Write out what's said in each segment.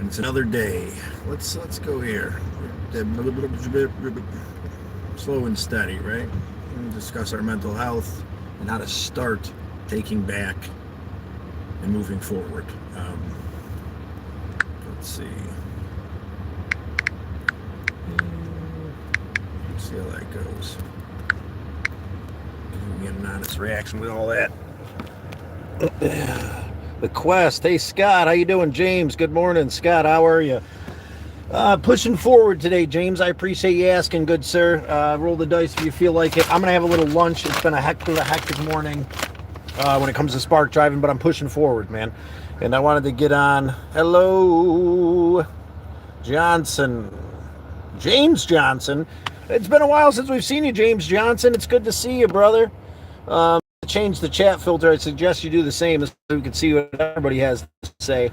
and it's another day. Let's go here. Slow and steady, right? And discuss our mental health and how to start taking back and moving forward. Let's see. Let's see how that goes. We get an honest reaction with all that. The quest. Hey Scott, how you doing? James, good morning. Scott, how are you? Pushing forward today, James. I appreciate you asking, good sir. Roll the dice if you feel like it. I'm gonna have a little lunch. It's been a hectic morning when it comes to spark driving, but I'm pushing forward, man. And I wanted to get on. Hello, Johnson, James Johnson. It's been a while since we've seen you, James Johnson. It's good to see you, brother. Change the chat filter. I suggest you do the same so we can see what everybody has to say.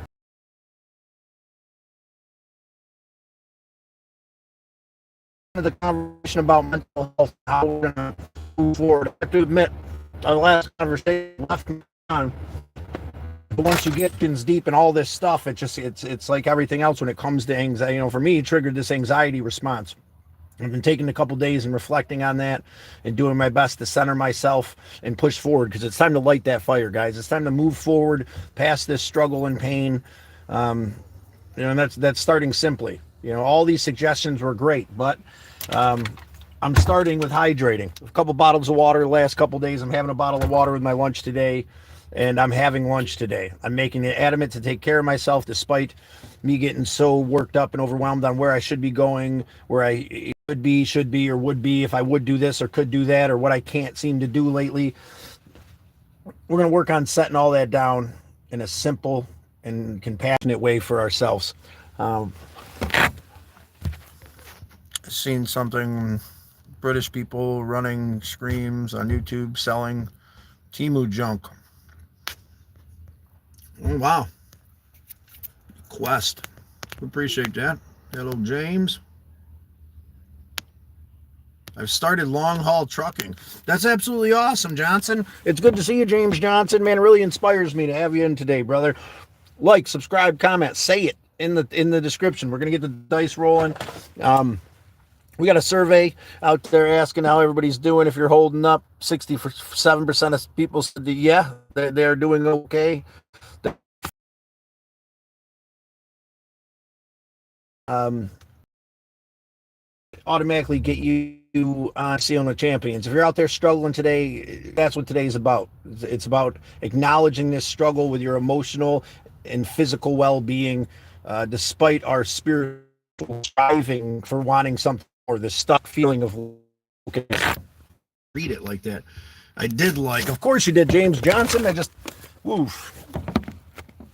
The conversation about mental health, how we're going to move forward. I have to admit, our last conversation left me on. But once you get deep in all this stuff, it's like everything else when it comes to anxiety. You know, for me, it triggered this anxiety response. I've been taking a couple days and reflecting on that and doing my best to center myself and push forward because it's time to light that fire, guys. It's time to move forward past this struggle and pain. And that's starting simply. You know, all these suggestions were great, but I'm starting with hydrating. A couple bottles of water the last couple days. I'm having a bottle of water with my lunch today, and I'm having lunch today. I'm making it adamant to take care of myself despite me getting so worked up and overwhelmed on where I should be going, where I should be, or would be if I would do this or could do that, or what I can't seem to do lately. We're going to work on setting all that down in a simple and compassionate way for ourselves. Seen something, British people running screams on YouTube selling Temu junk. Oh, wow. Quest. Appreciate that. Hello, James. I've started long haul trucking. That's absolutely awesome, Johnson. It's good to see you, James Johnson. Man, it really inspires me to have you in today, brother. Like, subscribe, comment, say it in the description. We're gonna get the dice rolling. We got a survey out there asking how everybody's doing. If you're holding up, 67% of people said that, yeah, they're doing okay. Automatically get you on Sealing the Champions. If you're out there struggling today, that's what today's about. It's about acknowledging this struggle with your emotional and physical well-being, despite our spiritual striving for wanting something, or the stuck feeling of okay. Read it like that. I did like, of course you did, James Johnson. I just, woof.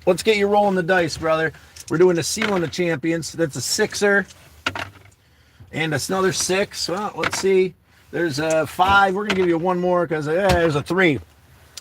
Let's get you rolling the dice, brother. We're doing the Sealing the Champions. That's a sixer. And it's another six. Well, let's see. There's a five. We're going to give you one more because there's a three.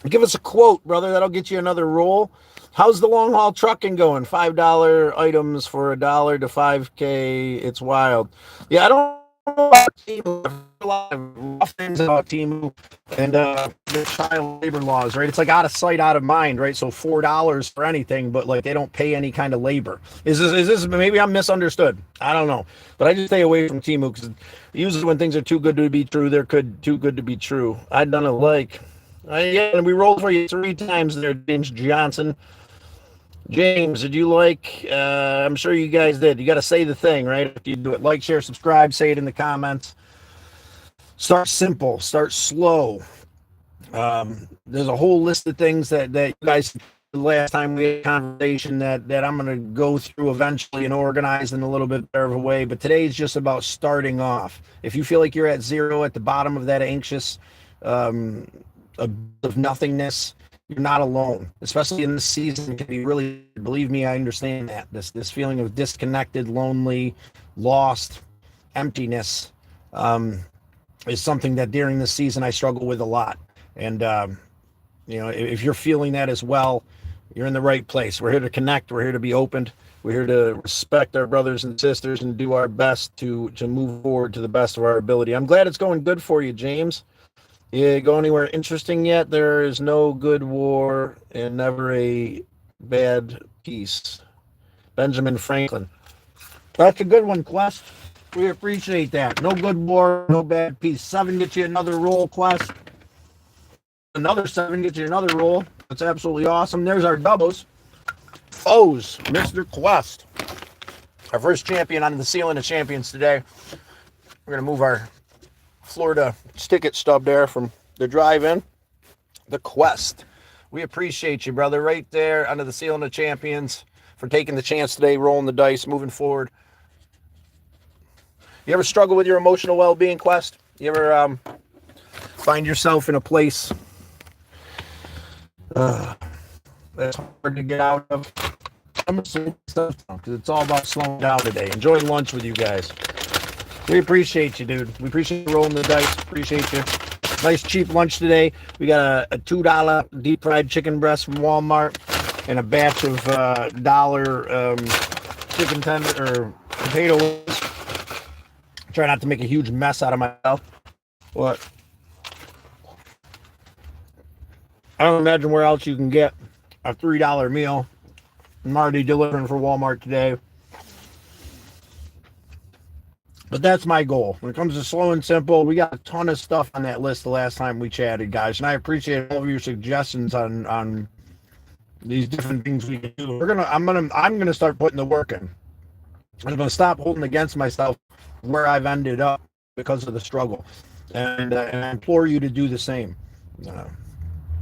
Give us a quote, brother. That'll get you another roll. How's the long haul trucking going? $5 items for $1 to 5K. It's wild. Yeah, I don't know about Temu. A lot of rough things about Temu and the child labor laws, right? It's like out of sight, out of mind, right? So $4 for anything, but like they don't pay any kind of labor. Is this maybe I'm misunderstood? I don't know, but I just stay away from Temu because usually when things are too good to be true, they're too good to be true. I done it like, yeah, and we rolled for you 3 times there, James Johnson. James, did you like? I'm sure you guys did. You got to say the thing, right? If you do it, like, share, subscribe, say it in the comments. Start simple, start slow. There's a whole list of things that you guys, the last time we had a conversation that I'm going to go through eventually and organize in a little bit better of a way. But today is just about starting off. If you feel like you're at zero, at the bottom of that anxious, of nothingness, you're not alone, especially in this season. It can be really, believe me, I understand that. This feeling of disconnected, lonely, lost, emptiness is something that during this season I struggle with a lot. And, if you're feeling that as well, you're in the right place. We're here to connect. We're here to be opened. We're here to respect our brothers and sisters and do our best to move forward to the best of our ability. I'm glad it's going good for you, James. You go anywhere interesting yet? There is no good war and never a bad peace. Benjamin Franklin. That's a good one, Quest. We appreciate that. No good war, no bad peace. 7 gets you another roll, Quest. Another 7 gets you another roll. That's absolutely awesome. There's our doubles. O's, Mr. Quest. Our first champion on the ceiling of champions today. We're going to move our Florida ticket stub there from the drive-in. The Quest. We appreciate you, brother, right there under the ceiling of champions for taking the chance today, rolling the dice, moving forward. You ever struggle with your emotional well-being, Quest? You ever find yourself in a place that's hard to get out of? I'm going to slow stuff down because it's all about slowing down today. Enjoy lunch with you guys. We appreciate you, dude. We appreciate you rolling the dice. Appreciate you. Nice cheap lunch today. We got a $2 deep fried chicken breast from Walmart and a batch of dollar chicken tender or potato wings. Try not to make a huge mess out of myself. But I don't imagine where else you can get a $3 meal. I'm already delivering for Walmart today. But that's my goal. When it comes to slow and simple, we got a ton of stuff on that list the last time we chatted, guys. And I appreciate all of your suggestions on these different things we can do. I'm gonna start putting the work in. I'm gonna stop holding against myself where I've ended up because of the struggle. And I implore you to do the same.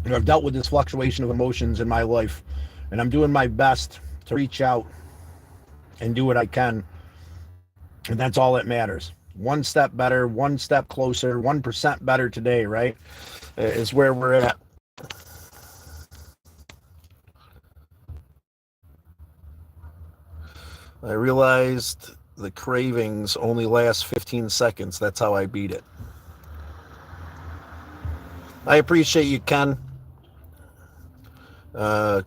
I've dealt with this fluctuation of emotions in my life, and I'm doing my best to reach out and do what I can. And that's all that matters. One step better, one step closer, 1% better today, right? Is where we're at. I realized the cravings only last 15 seconds. That's how I beat it. I appreciate you, Ken.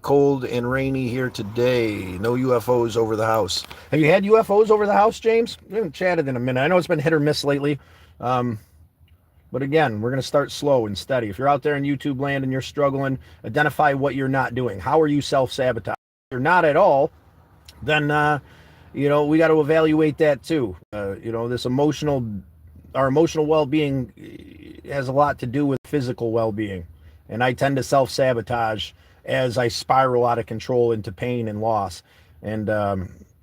Cold and rainy here today. No UFOs over the house. Have you had UFOs over the house, James? We haven't chatted in a minute. I know it's been hit or miss lately. But again, we're going to start slow and steady. If you're out there in YouTube land and you're struggling, identify what you're not doing. How are you self-sabotaging? If you're not at all, then, we got to evaluate that too. Our emotional well-being has a lot to do with physical well-being. And I tend to self-sabotage as I spiral out of control into pain and loss. And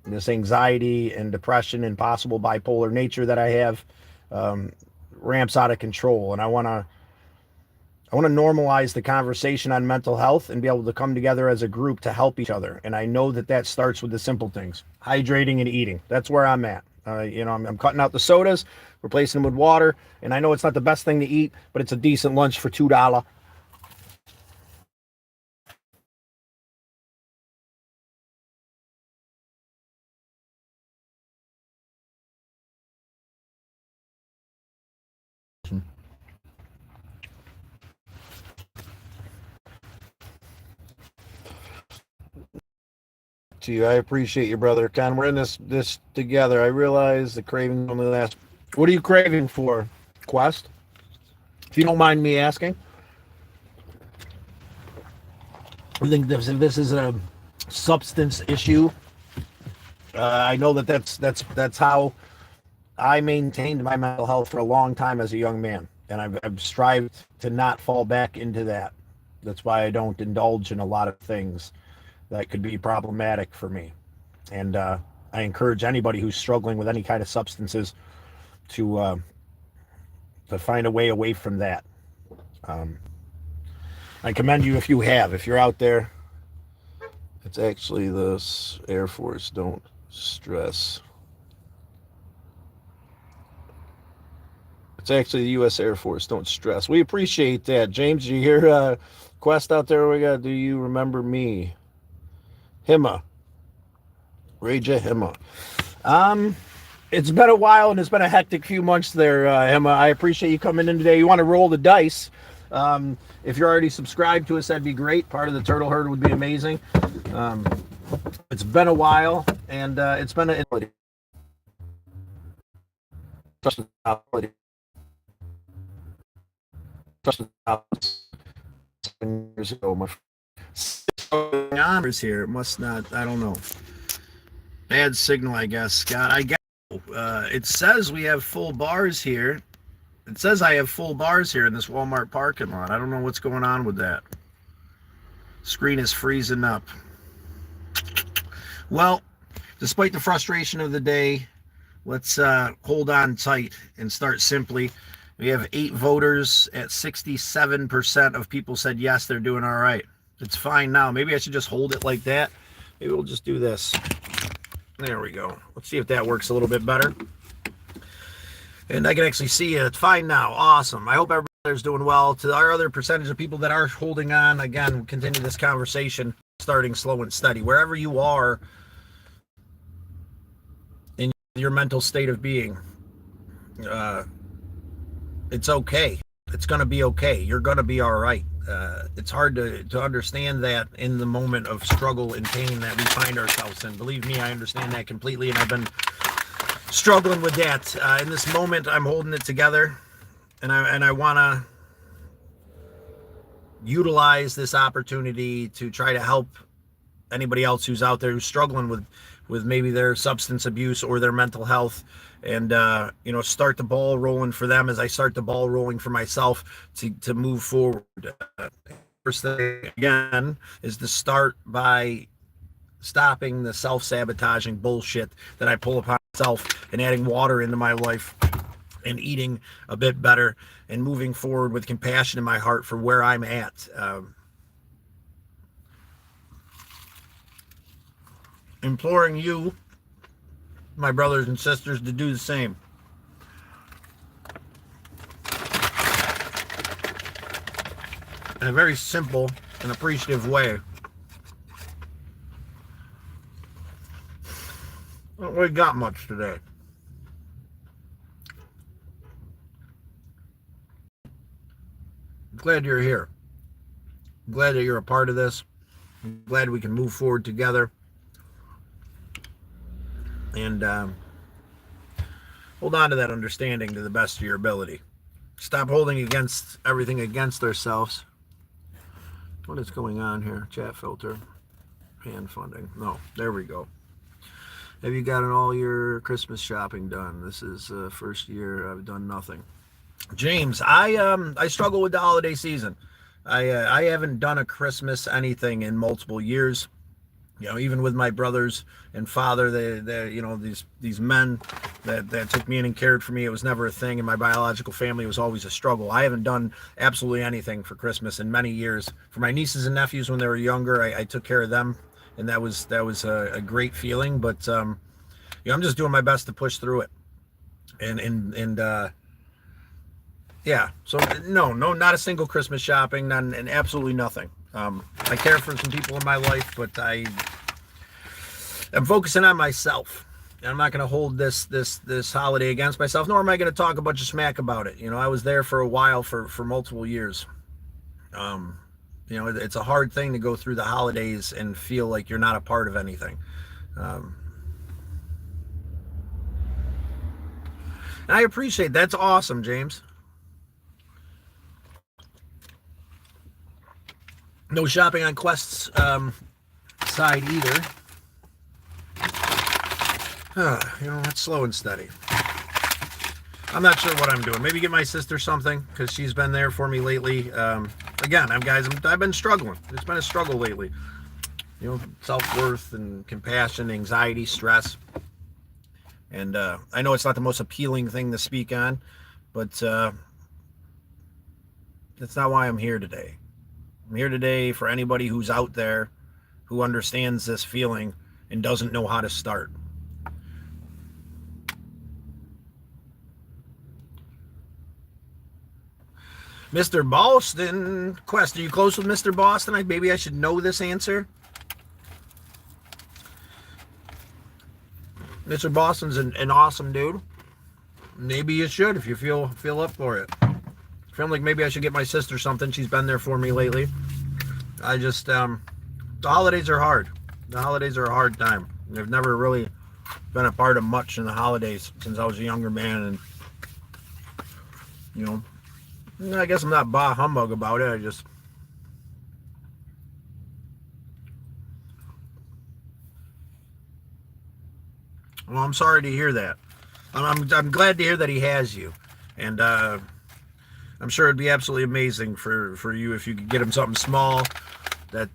this anxiety and depression and possible bipolar nature that I have ramps out of control. And I want to normalize the conversation on mental health and be able to come together as a group to help each other. And I know that starts with the simple things, hydrating and eating. That's where I'm at. I'm cutting out the sodas, replacing them with water. And I know it's not the best thing to eat, but it's a decent lunch for $2. To you, I appreciate you, brother. Con, we're in this together. I realize the craving only lasts. What are you craving for, Quest? If you don't mind me asking. I think this is a substance issue. I know that's how I maintained my mental health for a long time as a young man, and I've strived to not fall back into that. That's why I don't indulge in a lot of things that could be problematic for me. And I encourage anybody who's struggling with any kind of substances to find a way away from that. I commend you if you have. If you're out there, it's actually the Air Force. Don't stress. It's actually the U.S. Air Force. Don't stress. We appreciate that. James, did you hear Quest out there? We got, do you remember me? Hima. Raja Hima. It's been a while and it's been a hectic few months there, Hima. I appreciate you coming in today. You want to roll the dice. If you're already subscribed to us, that'd be great. Part of the Turtle Herd would be amazing. It's been a while and it's been a years ago. My here. It must not. I don't know. Bad signal, I guess, Scott. I guess it says we have full bars here. It says I have full bars here in this Walmart parking lot. I don't know what's going on with that. Screen is freezing up. Well, despite the frustration of the day, let's hold on tight and start simply. We have 8 voters at 67% of people said yes, they're doing all right. It's fine now. Maybe I should just hold it like that. Maybe we'll just do this. There we go. Let's see if that works a little bit better. And I can actually see it. It's fine now. Awesome. I hope everybody's doing well. To our other percentage of people that are holding on, again, we'll continue this conversation starting slow and steady. Wherever you are in your mental state of being, it's okay. It's going to be okay. You're going to be all right. It's hard to understand that in the moment of struggle and pain that we find ourselves in. Believe me, I understand that completely, and I've been struggling with that. In this moment, I'm holding it together, and I want to utilize this opportunity to try to help anybody else who's out there who's struggling with maybe their substance abuse or their mental health, and start the ball rolling for them as I start the ball rolling for myself to move forward. First thing again is to start by stopping the self-sabotaging bullshit that I pull upon myself and adding water into my life and eating a bit better and moving forward with compassion in my heart for where I'm at. Imploring you, my brothers and sisters, to do the same. In a very simple and appreciative way. I don't really got much today. I'm glad you're here. I'm glad that you're a part of this. I'm glad we can move forward together. And hold on to that understanding to the best of your ability. Stop holding against everything against ourselves. What is going on here? Chat filter. Hand funding. No, there we go. Have you gotten all your Christmas shopping done? This is first year I've done nothing. James, I struggle with the holiday season. I haven't done a Christmas anything in multiple years. Even with my brothers and father, these men that took me in and cared for me, it was never a thing. And my biological family was always a struggle. I haven't done absolutely anything for Christmas in many years. For my nieces and nephews when they were younger, I took care of them, and that was a great feeling. But I'm just doing my best to push through it. And yeah. So no, not a single Christmas shopping, none, and absolutely nothing. I care for some people in my life, but I'm focusing on myself. And I'm not going to hold this holiday against myself, nor am I going to talk a bunch of smack about it. I was there for a while, for multiple years. It's a hard thing to go through the holidays and feel like you're not a part of anything. And I appreciate that's awesome, James. No shopping on Quest's side either. It's slow and steady. I'm not sure what I'm doing. Maybe get my sister something, because she's been there for me lately. Again, I've been struggling. It's been a struggle lately. Self-worth and compassion, anxiety, stress. And I know it's not the most appealing thing to speak on, but that's not why I'm here today. I'm here today for anybody who's out there who understands this feeling and doesn't know how to start. Mr. Boston, Quest, are you close with Mr. Boston? Maybe I should know this answer. Mr. Boston's an awesome dude. Maybe you should if you feel up for it. I feel like maybe I should get my sister something. She's been there for me lately. I just, the holidays are hard. The holidays are a hard time. I've never really been a part of much in the holidays since I was a younger man. And, I guess I'm not bah humbug about it. I just, Well, I'm sorry to hear that. I'm glad to hear that he has you, and I'm sure it'd be absolutely amazing for you if you could get him something small that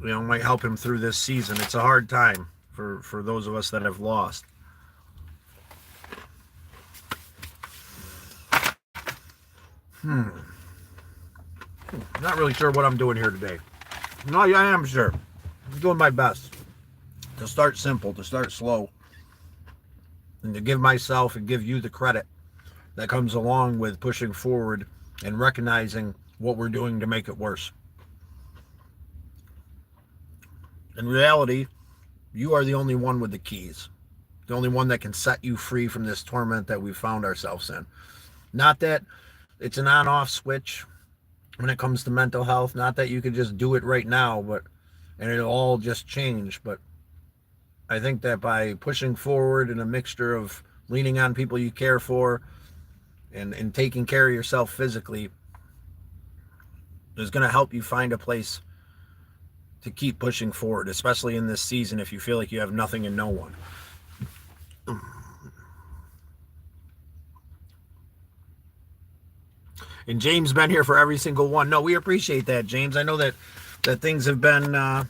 might help him through this season. It's a hard time for those of us that have lost. I'm not really sure what I'm doing here today. No, I am sure. I'm doing my best to start simple, to start slow, and to give myself and give you the credit that comes along with pushing forward and recognizing what we're doing to make it worse. In reality, you are the only one with the keys, the only one that can set you free from this torment that we've found ourselves in. Not that it's an on off switch when it comes to mental health, not that you could just do it right now, but and it'll all just change. But I think that by pushing forward in a mixture of leaning on people you care for and taking care of yourself physically is going to help you find a place to keep pushing forward, especially in this season if you feel like you have nothing and no one. And James been here for every single one. No, we appreciate that, James. I know that things have been kind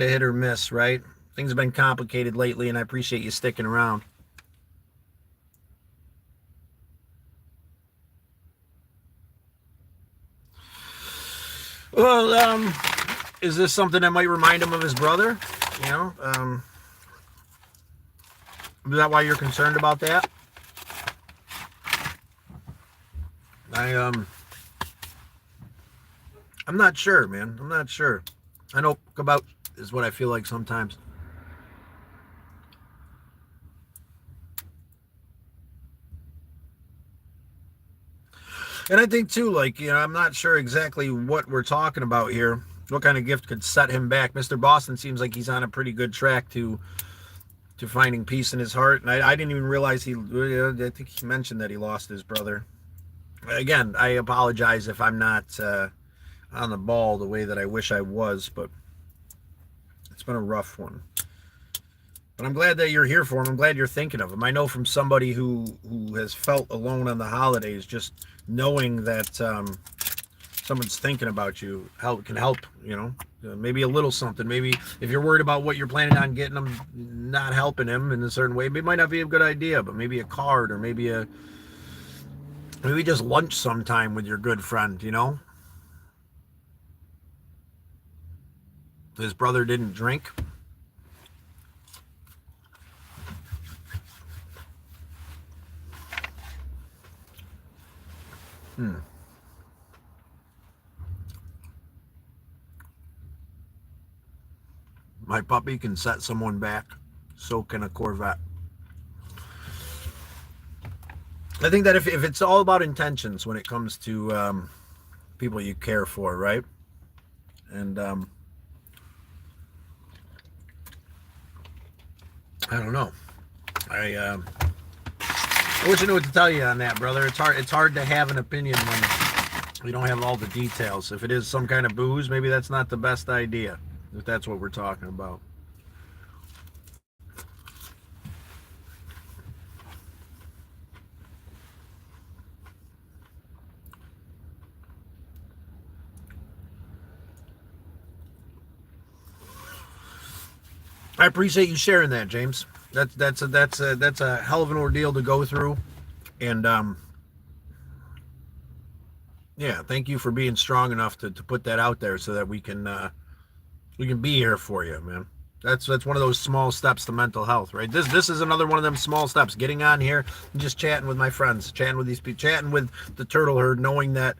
of hit or miss, right? Things have been complicated lately, and I appreciate you sticking around. Well, is this something that might remind him of his brother? You know, is that why you're concerned about that? I I'm not sure, man. I'm not sure. I know about is what I feel like sometimes. And I think too, like, I'm not sure exactly what we're talking about here. What kind of gift could set him back? Mr. Boston seems like he's on a pretty good track to finding peace in his heart. And I didn't even realize I think he mentioned that he lost his brother. Again, I apologize if I'm not on the ball the way that I wish I was, but it's been a rough one. But I'm glad that you're here for him. I'm glad you're thinking of him. I know from somebody who has felt alone on the holidays, just knowing that someone's thinking about you can help. Maybe a little something. Maybe if you're worried about what you're planning on getting him, not helping him in a certain way, it might not be a good idea. But maybe a card or maybe just lunch sometime with your good friend. His brother didn't drink. Hmm. My puppy can set someone back. So can a Corvette. I think that if it's all about intentions when it comes to people you care for, right? And I don't know. I wish I knew what to tell you on that, brother. It's hard to have an opinion when you don't have all the details. If it is some kind of booze, maybe that's not the best idea. If that's what we're talking about. I appreciate you sharing that, James. That's a hell of an ordeal to go through, and yeah, thank you for being strong enough to put that out there so that we can be here for you, man. That's one of those small steps to mental health, right? This is another one of them small steps. Getting on here and just chatting with my friends, chatting with these people, chatting with the turtle herd, knowing that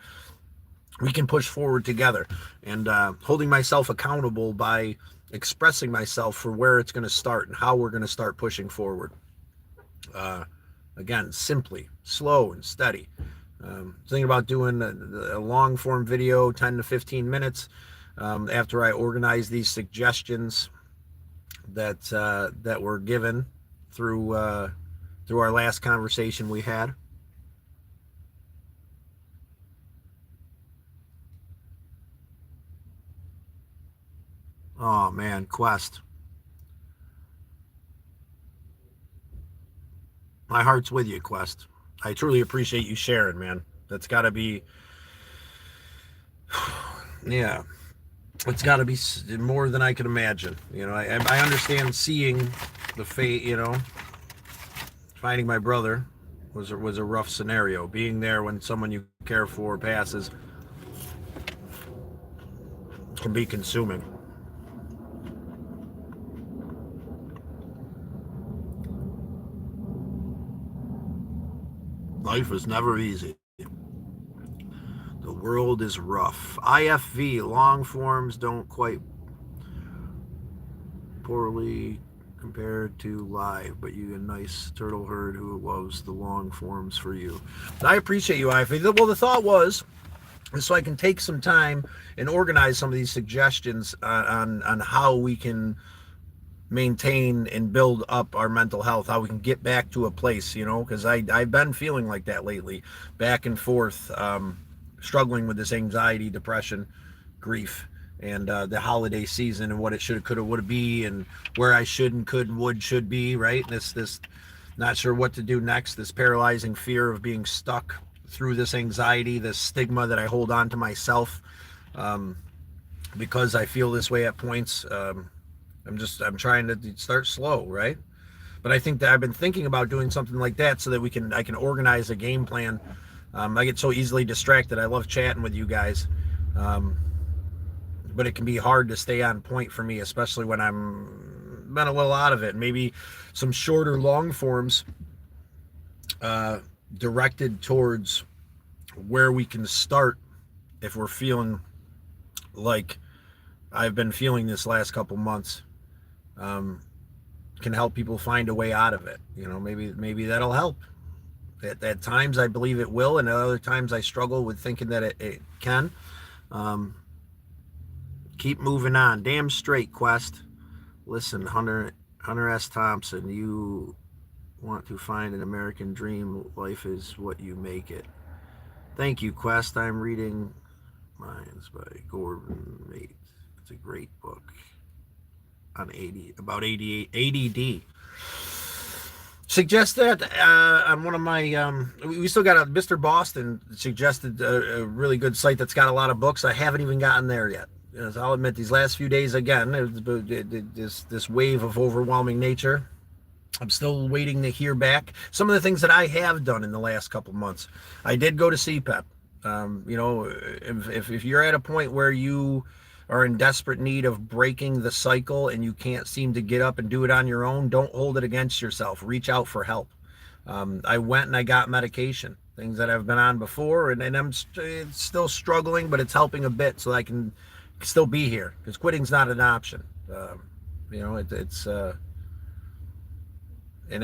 we can push forward together, and holding myself accountable by expressing myself for where it's going to start and how we're going to start pushing forward. Uh, Again, simply, slow and steady. Thinking about doing a long form video, 10 to 15 minutes, after I organize these suggestions that were given through our last conversation we had. Oh man, Quest. My heart's with you, Quest. I truly appreciate you sharing, man. That's got to be, yeah, it's got to be more than I can imagine. I understand seeing the fate, finding my brother was a rough scenario. Being there when someone you care for passes can be consuming. Life is never easy. The world is rough. IFV, long forms don't quite poorly compared to live, but you a nice turtle herd who loves the long forms for you. I appreciate you, IFV. Well, the thought was so I can take some time and organize some of these suggestions on how we can maintain and build up our mental health, how we can get back to a place, because I've been feeling like that lately, back and forth, struggling with this anxiety, depression, grief, and the holiday season and what it should, could, would be, and where I should and could and would should be, right? This not sure what to do next, this paralyzing fear of being stuck through this anxiety, this stigma that I hold on to myself, because I feel this way at points. I'm trying to start slow, right? But I think that I've been thinking about doing something like that so that I can organize a game plan. I get so easily distracted. I love chatting with you guys, but it can be hard to stay on point for me, especially when I'm been a little out of it. Maybe some shorter long forms directed towards where we can start if we're feeling like I've been feeling this last couple months. Can help people find a way out of it. Maybe that'll help. At times I believe it will, and at other times I struggle with thinking that it can. Keep moving on. Damn straight, Quest. Listen, Hunter S. Thompson, you want to find an American dream. Life is what you make it. Thank you, Quest. I'm reading Minds by Gordon Mate. It's a great book on about ADD. Suggest that on one of my we still got Mr. Boston suggested a really good site that's got a lot of books. I haven't even gotten there yet. I'll admit, these last few days, again, this wave of overwhelming nature, I'm still waiting to hear back. Some of the things that I have done in the last couple months, I did go to CPEP. If you're at a point where you are in desperate need of breaking the cycle and you can't seem to get up and do it on your own, don't hold it against yourself. Reach out for help. I went and I got medication, things that I've been on before, and I'm still struggling, but it's helping a bit so I can still be here, because quitting's not an option. It's and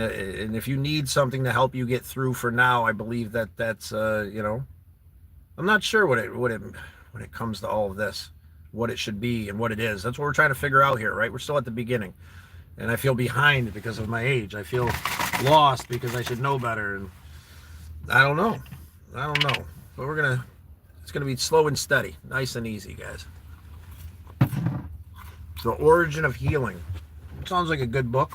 if you need something to help you get through for now, I believe that's I'm not sure when it comes to all of this, what it should be and what it is. That's what we're trying to figure out here, right? We're still at the beginning, and I feel behind because of my age. I feel lost because I should know better, and I don't know, but it's gonna be slow and steady, nice and easy, guys. The Origin of Healing. Sounds like a good book.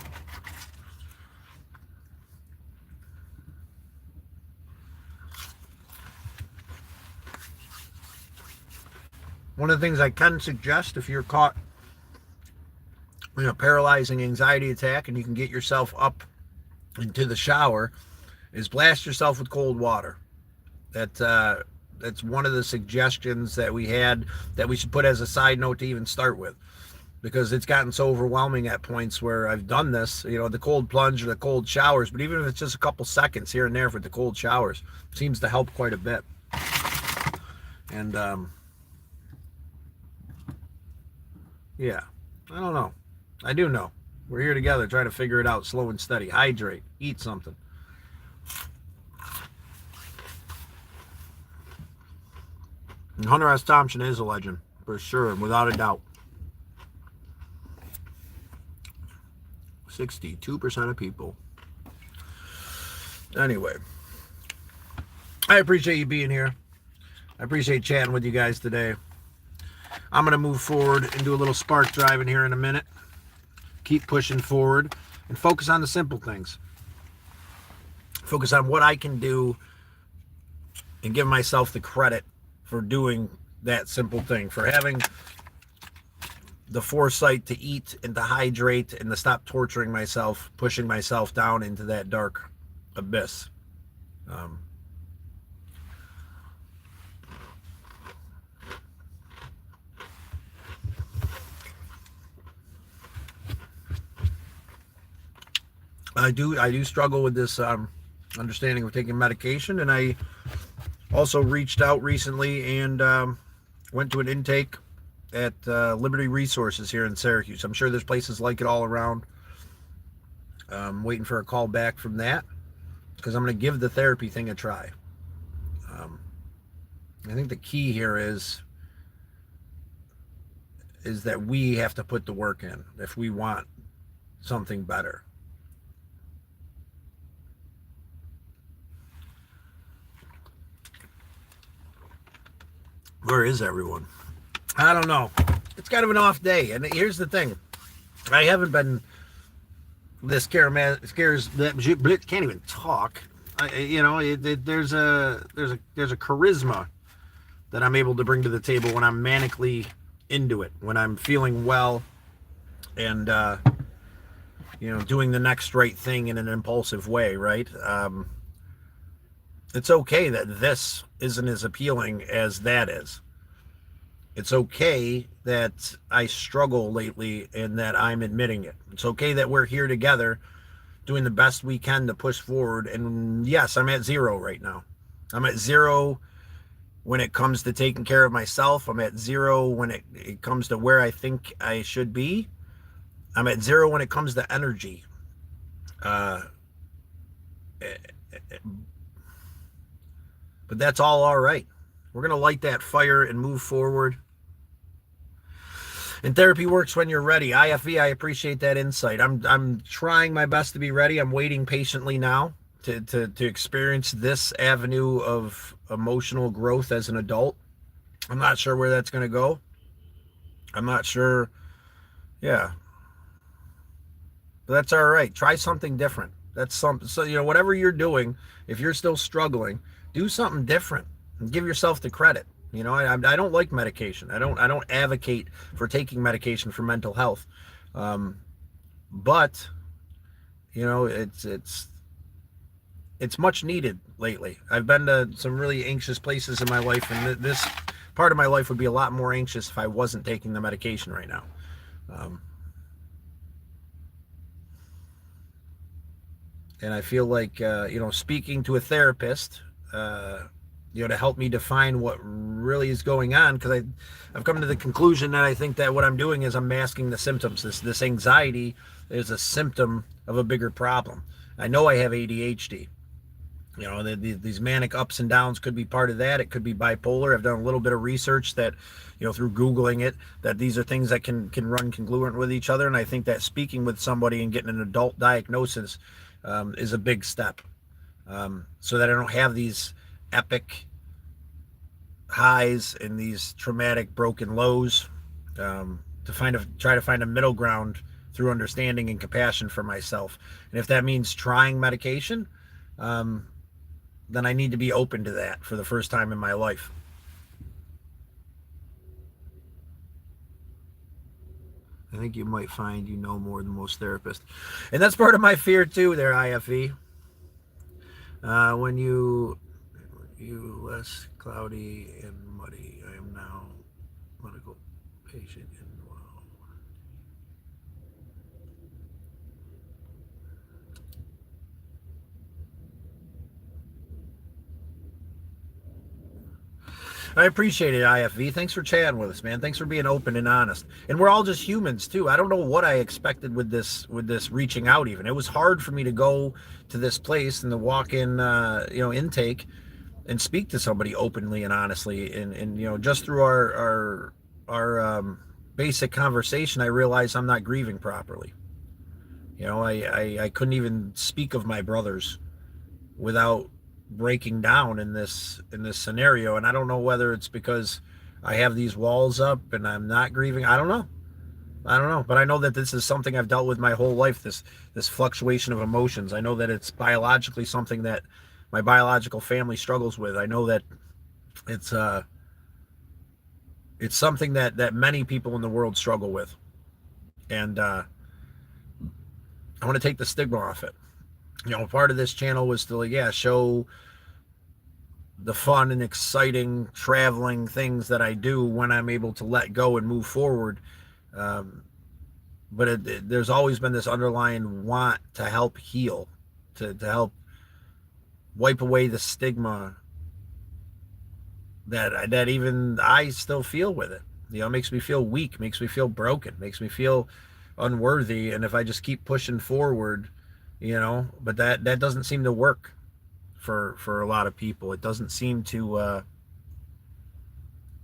One of the things I can suggest, if you're caught in a paralyzing anxiety attack and you can get yourself up into the shower, is blast yourself with cold water. That's one of the suggestions that we had that we should put as a side note to even start with, because it's gotten so overwhelming at points where I've done this, the cold plunge or the cold showers, but even if it's just a couple seconds here and there for the cold showers, seems to help quite a bit. And yeah, I don't know. I do know. We're here together trying to figure it out, slow and steady. Hydrate, eat something. And Hunter S. Thompson is a legend, for sure, and without a doubt. 62% of people. Anyway, I appreciate you being here. I appreciate chatting with you guys today. I'm going to move forward and do a little spark driving here in a minute. Keep pushing forward and focus on the simple things. focus on what I can do, and give myself the credit for doing that simple thing, for having the foresight to eat and to hydrate and to stop torturing myself, pushing myself down into that dark abyss. Um, I do struggle with this understanding of taking medication, and I also reached out recently and went to an intake at Liberty Resources here in Syracuse. I'm sure there's places like it all around. I'm waiting for a call back from that because I'm going to give the therapy thing a try. Um, I think the key here is that we have to put the work in if we want something better. Where is everyone? I don't know. It's kind of an off day, and here's the thing: I haven't been this scares can't even talk. There's a charisma that I'm able to bring to the table when I'm manically into it, when I'm feeling well, and doing the next right thing in an impulsive way. Right? It's okay that this isn't as appealing as that is. It's okay that I struggle lately and that I'm admitting it. It's okay that we're here together doing the best we can to push forward. And yes, I'm at 0 right now. I'm at 0 when it comes to taking care of myself. I'm at 0 when it comes to where I think I should be. I'm at 0 when it comes to energy. But that's all right. We're going to light that fire and move forward. And therapy works when you're ready. IFE, I appreciate that insight. I'm trying my best to be ready. I'm waiting patiently now to experience this avenue of emotional growth as an adult. I'm not sure where that's going to go. I'm not sure. Yeah. But that's all right. Try something different. That's something. So, whatever you're doing, if you're still struggling, do something different and give yourself the credit. I don't like medication. I don't advocate for taking medication for mental health. But it's much needed lately. I've been to some really anxious places in my life, and this part of my life would be a lot more anxious if I wasn't taking the medication right now. And I feel like speaking to a therapist to help me define what really is going on, because I've come to the conclusion that I think that what I'm doing is I'm masking the symptoms. This anxiety is a symptom of a bigger problem. I know I have ADHD. These manic ups and downs could be part of that. It could be bipolar. I've done a little bit of research that, through Googling it, that these are things that can run congruent with each other. And I think that speaking with somebody and getting an adult diagnosis is a big step, so that I don't have these epic highs and these traumatic broken lows, try to find a middle ground through understanding and compassion for myself. And if that means trying medication, then I need to be open to that for the first time in my life. I think you might find you know more than most therapists. And that's part of my fear too there, IFE. When you less cloudy and muddy. I am now medical patient and wow. I appreciate it, IFV. Thanks for chatting with us, man. Thanks for being open and honest. And we're all just humans too. I don't know what I expected with this reaching out. Even it was hard for me to go to this place and to walk in, intake and speak to somebody openly and honestly. And just through our basic conversation, I realized I'm not grieving properly. I couldn't even speak of my brothers without breaking down in this scenario. And I don't know whether it's because I have these walls up and I'm not grieving. I don't know. I don't know, but I know that this is something I've dealt with my whole life. This fluctuation of emotions. I know that it's biologically something that my biological family struggles with. I know that it's it's something that many people in the world struggle with, and I want to take the stigma off it. Part of this channel was to, yeah, show the fun and exciting traveling things that I do when I'm able to let go and move forward. Um, but there's always been this underlying want to help heal, to help wipe away the stigma that even I still feel with it. It makes me feel weak, makes me feel broken, makes me feel unworthy. And if I just keep pushing forward, but that doesn't seem to work for a lot of people. It doesn't seem to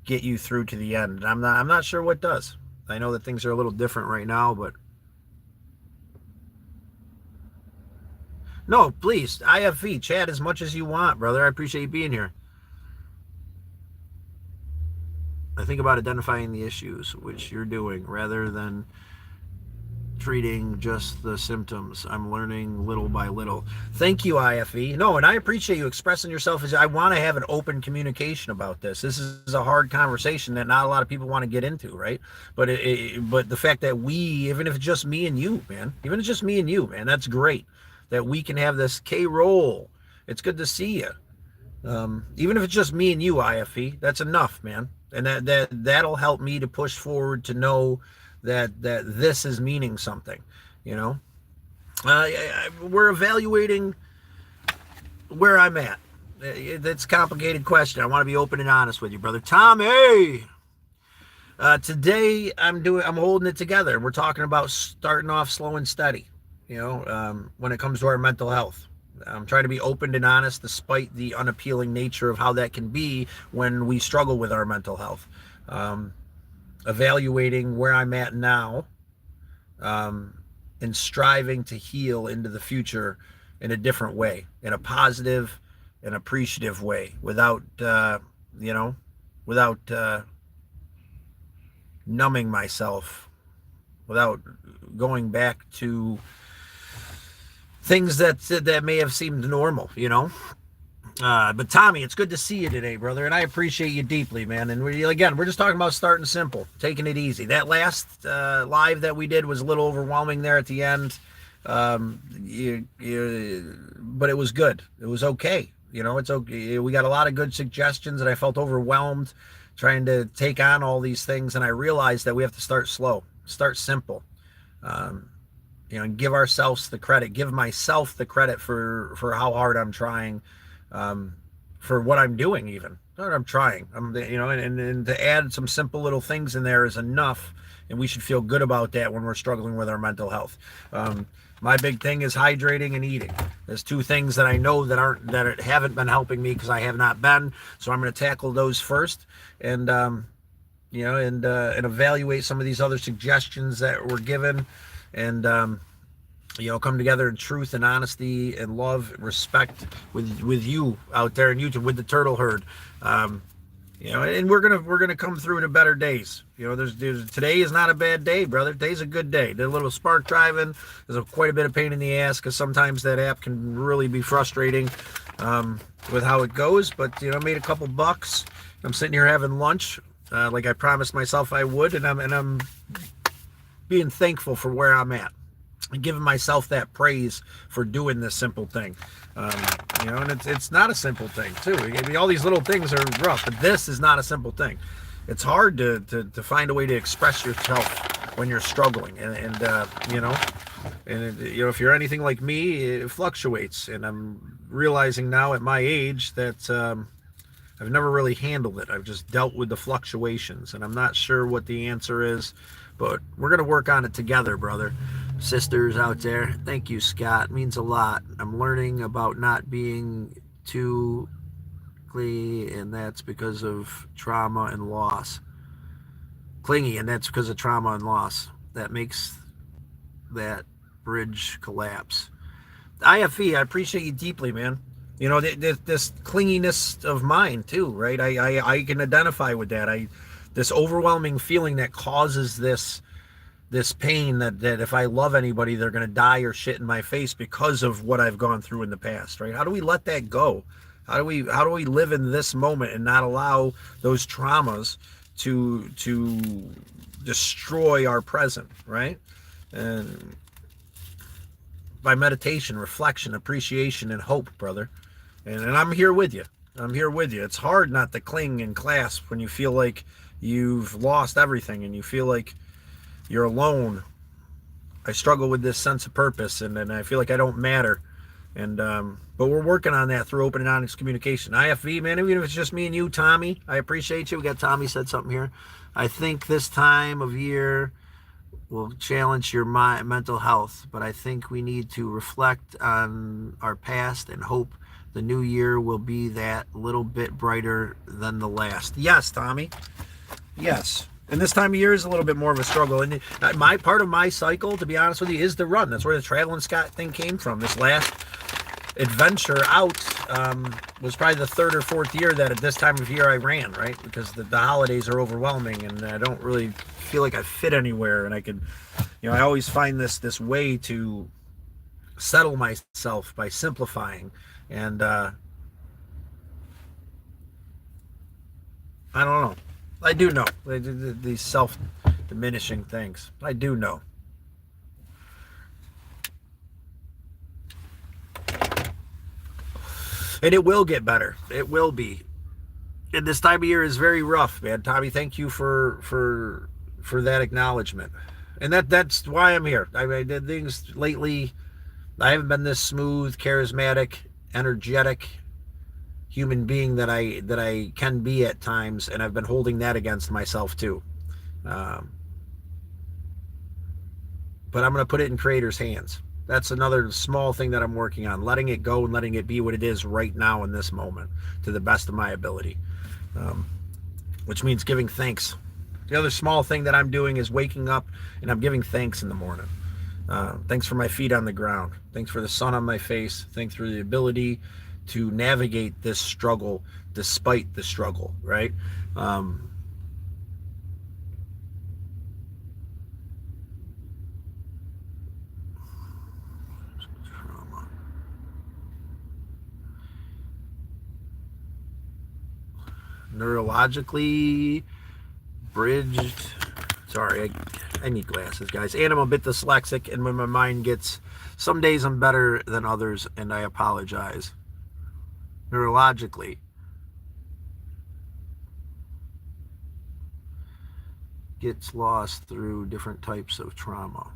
get you through to the end. And I'm not sure what does. I know that things are a little different right now, but no, please, IFV, chat as much as you want, brother. I appreciate you being here. I think about identifying the issues, which you're doing, rather than treating just the symptoms. I'm learning little by little. Thank you, IFE. No, and I appreciate you expressing yourself. As I want to have an open communication about this. This is a hard conversation that not a lot of people want to get into, right? But but the fact that even if it's just me and you, man, even if it's just me and you, man, that's great. That we can have this K-roll. It's good to see you. Even if it's just me and you, IFE, that's enough, man. And that'll help me to push forward, to know that this is meaning something. We're evaluating where I'm at. That's a complicated question. I want to be open and honest with you, brother. Tommy, today I'm holding it together. We're talking about starting off slow and steady. When it comes to our mental health. I'm trying to be open and honest, despite the unappealing nature of how that can be when we struggle with our mental health. Evaluating where I'm at now, and striving to heal into the future in a different way, in a positive and appreciative way, without numbing myself, without going back to things that may have seemed normal. But Tommy, it's good to see you today, brother, and I appreciate you deeply, man. And we're just talking about starting simple, taking it easy. That last live that we did was a little overwhelming there at the end, but it was good. It was okay. It's okay. We got a lot of good suggestions, and I felt overwhelmed trying to take on all these things, and I realized that we have to start slow, start simple. And give ourselves the credit, give myself the credit for how hard I'm trying, for what I'm doing, even. Not what I'm trying. And to add some simple little things in there is enough, and we should feel good about that when we're struggling with our mental health. My big thing is hydrating and eating. There's two things that I know that haven't been helping me because I have not been. So I'm going to tackle those first, and evaluate some of these other suggestions that were given, and come together in truth and honesty and love and respect with you out there in YouTube, with the turtle herd. And we're gonna come through to better days. There's today is not a bad day, brother. Today's a good day. Did a little spark driving. There's quite a bit of pain in the ass because sometimes that app can really be frustrating with how it goes. But I made a couple bucks. I'm sitting here having lunch, like I promised myself I would, and I'm being thankful for where I'm at, and giving myself that praise for doing this simple thing. And it's not a simple thing too. I mean, all these little things are rough, but this is not a simple thing. It's hard to find a way to express yourself when you're struggling, and if you're anything like me, it fluctuates. And I'm realizing now at my age that I've never really handled it. I've just dealt with the fluctuations, and I'm not sure what the answer is, but we're going to work on it together, brother. Sisters out there, thank you, Scott. It means a lot. I'm learning about not being too clingy, and that's because of trauma and loss. Clingy, and that's because of trauma and loss. That makes that bridge collapse. IFE, I appreciate you deeply, man. This clinginess of mine too, right? I can identify with that. This overwhelming feeling that causes this this pain that if I love anybody, they're going to die or shit in my face because of what I've gone through in the past, right? How do we let that go? How do we live in this moment and not allow those traumas to destroy our present, right? And by meditation, reflection, appreciation, and hope, brother. And I'm here with you. I'm here with you. It's hard not to cling and clasp when you feel like you've lost everything and you feel like you're alone. I struggle with this sense of purpose, and I feel like I don't matter. And but we're working on that through open and honest communication. IFV, man, even if it's just me and you, Tommy, I appreciate you. We got Tommy said something here. I think this time of year will challenge your mental health, but I think we need to reflect on our past and hope the new year will be that little bit brighter than the last. Yes, Tommy. Yes. And this time of year is a little bit more of a struggle. And my part of my cycle, to be honest with you, is the run. That's where the traveling Scott thing came from. This last adventure out was probably the third or fourth year that at this time of year I ran, right? Because the holidays are overwhelming and I don't really feel like I fit anywhere. And I could, I always find this way to settle myself by simplifying. And I don't know. I do know these self-diminishing things. I do know. And it will get better. It will be. And this time of year is very rough, man. Tommy, thank you for that acknowledgement. And that's why I'm here. I did things lately. I haven't been this smooth, charismatic, energetic human being that I can be at times, and I've been holding that against myself too. But I'm going to put it in Creator's hands. That's another small thing that I'm working on, letting it go and letting it be what it is right now in this moment to the best of my ability, which means giving thanks. The other small thing that I'm doing is waking up and I'm giving thanks in the morning. Thanks for my feet on the ground. Thanks for the sun on my face. Thanks for the ability to navigate this struggle despite the struggle, right? Neurologically bridged. Sorry, I need glasses, guys. And I'm a bit dyslexic, and when my mind gets, some days I'm better than others, and I apologize. Neurologically gets lost through different types of trauma.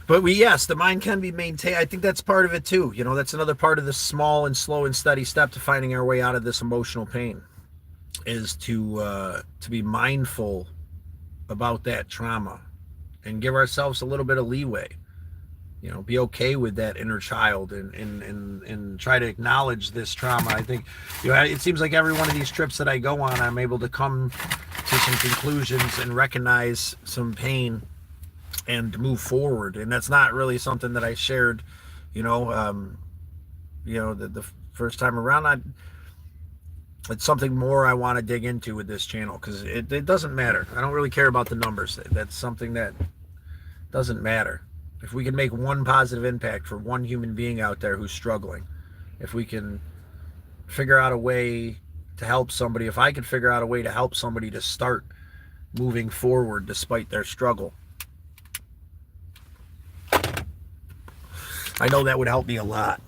But yes, the mind can be maintained. I think that's part of it too. That's another part of the small and slow and steady step to finding our way out of this emotional pain, is to be mindful about that trauma and give ourselves a little bit of leeway. Be okay with that inner child and try to acknowledge this trauma. I think, it seems like every one of these trips that I go on, I'm able to come to some conclusions and recognize some pain and move forward. And that's not really something that I shared, the first time around. It's something more I want to dig into with this channel, because it doesn't matter. I don't really care about the numbers. That's something that doesn't matter. If we can make one positive impact for one human being out there who's struggling, if we can figure out a way to help somebody, if I could figure out a way to help somebody to start moving forward despite their struggle, I know that would help me a lot.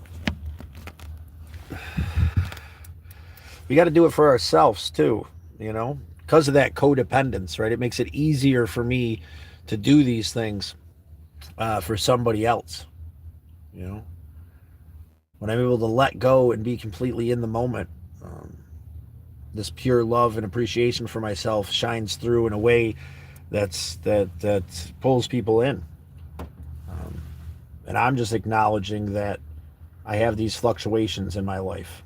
We got to do it for ourselves too, because of that codependence, right? It makes it easier for me to do these things for somebody else, when I'm able to let go and be completely in the moment. This pure love and appreciation for myself shines through in a way that pulls people in. And I'm just acknowledging that I have these fluctuations in my life,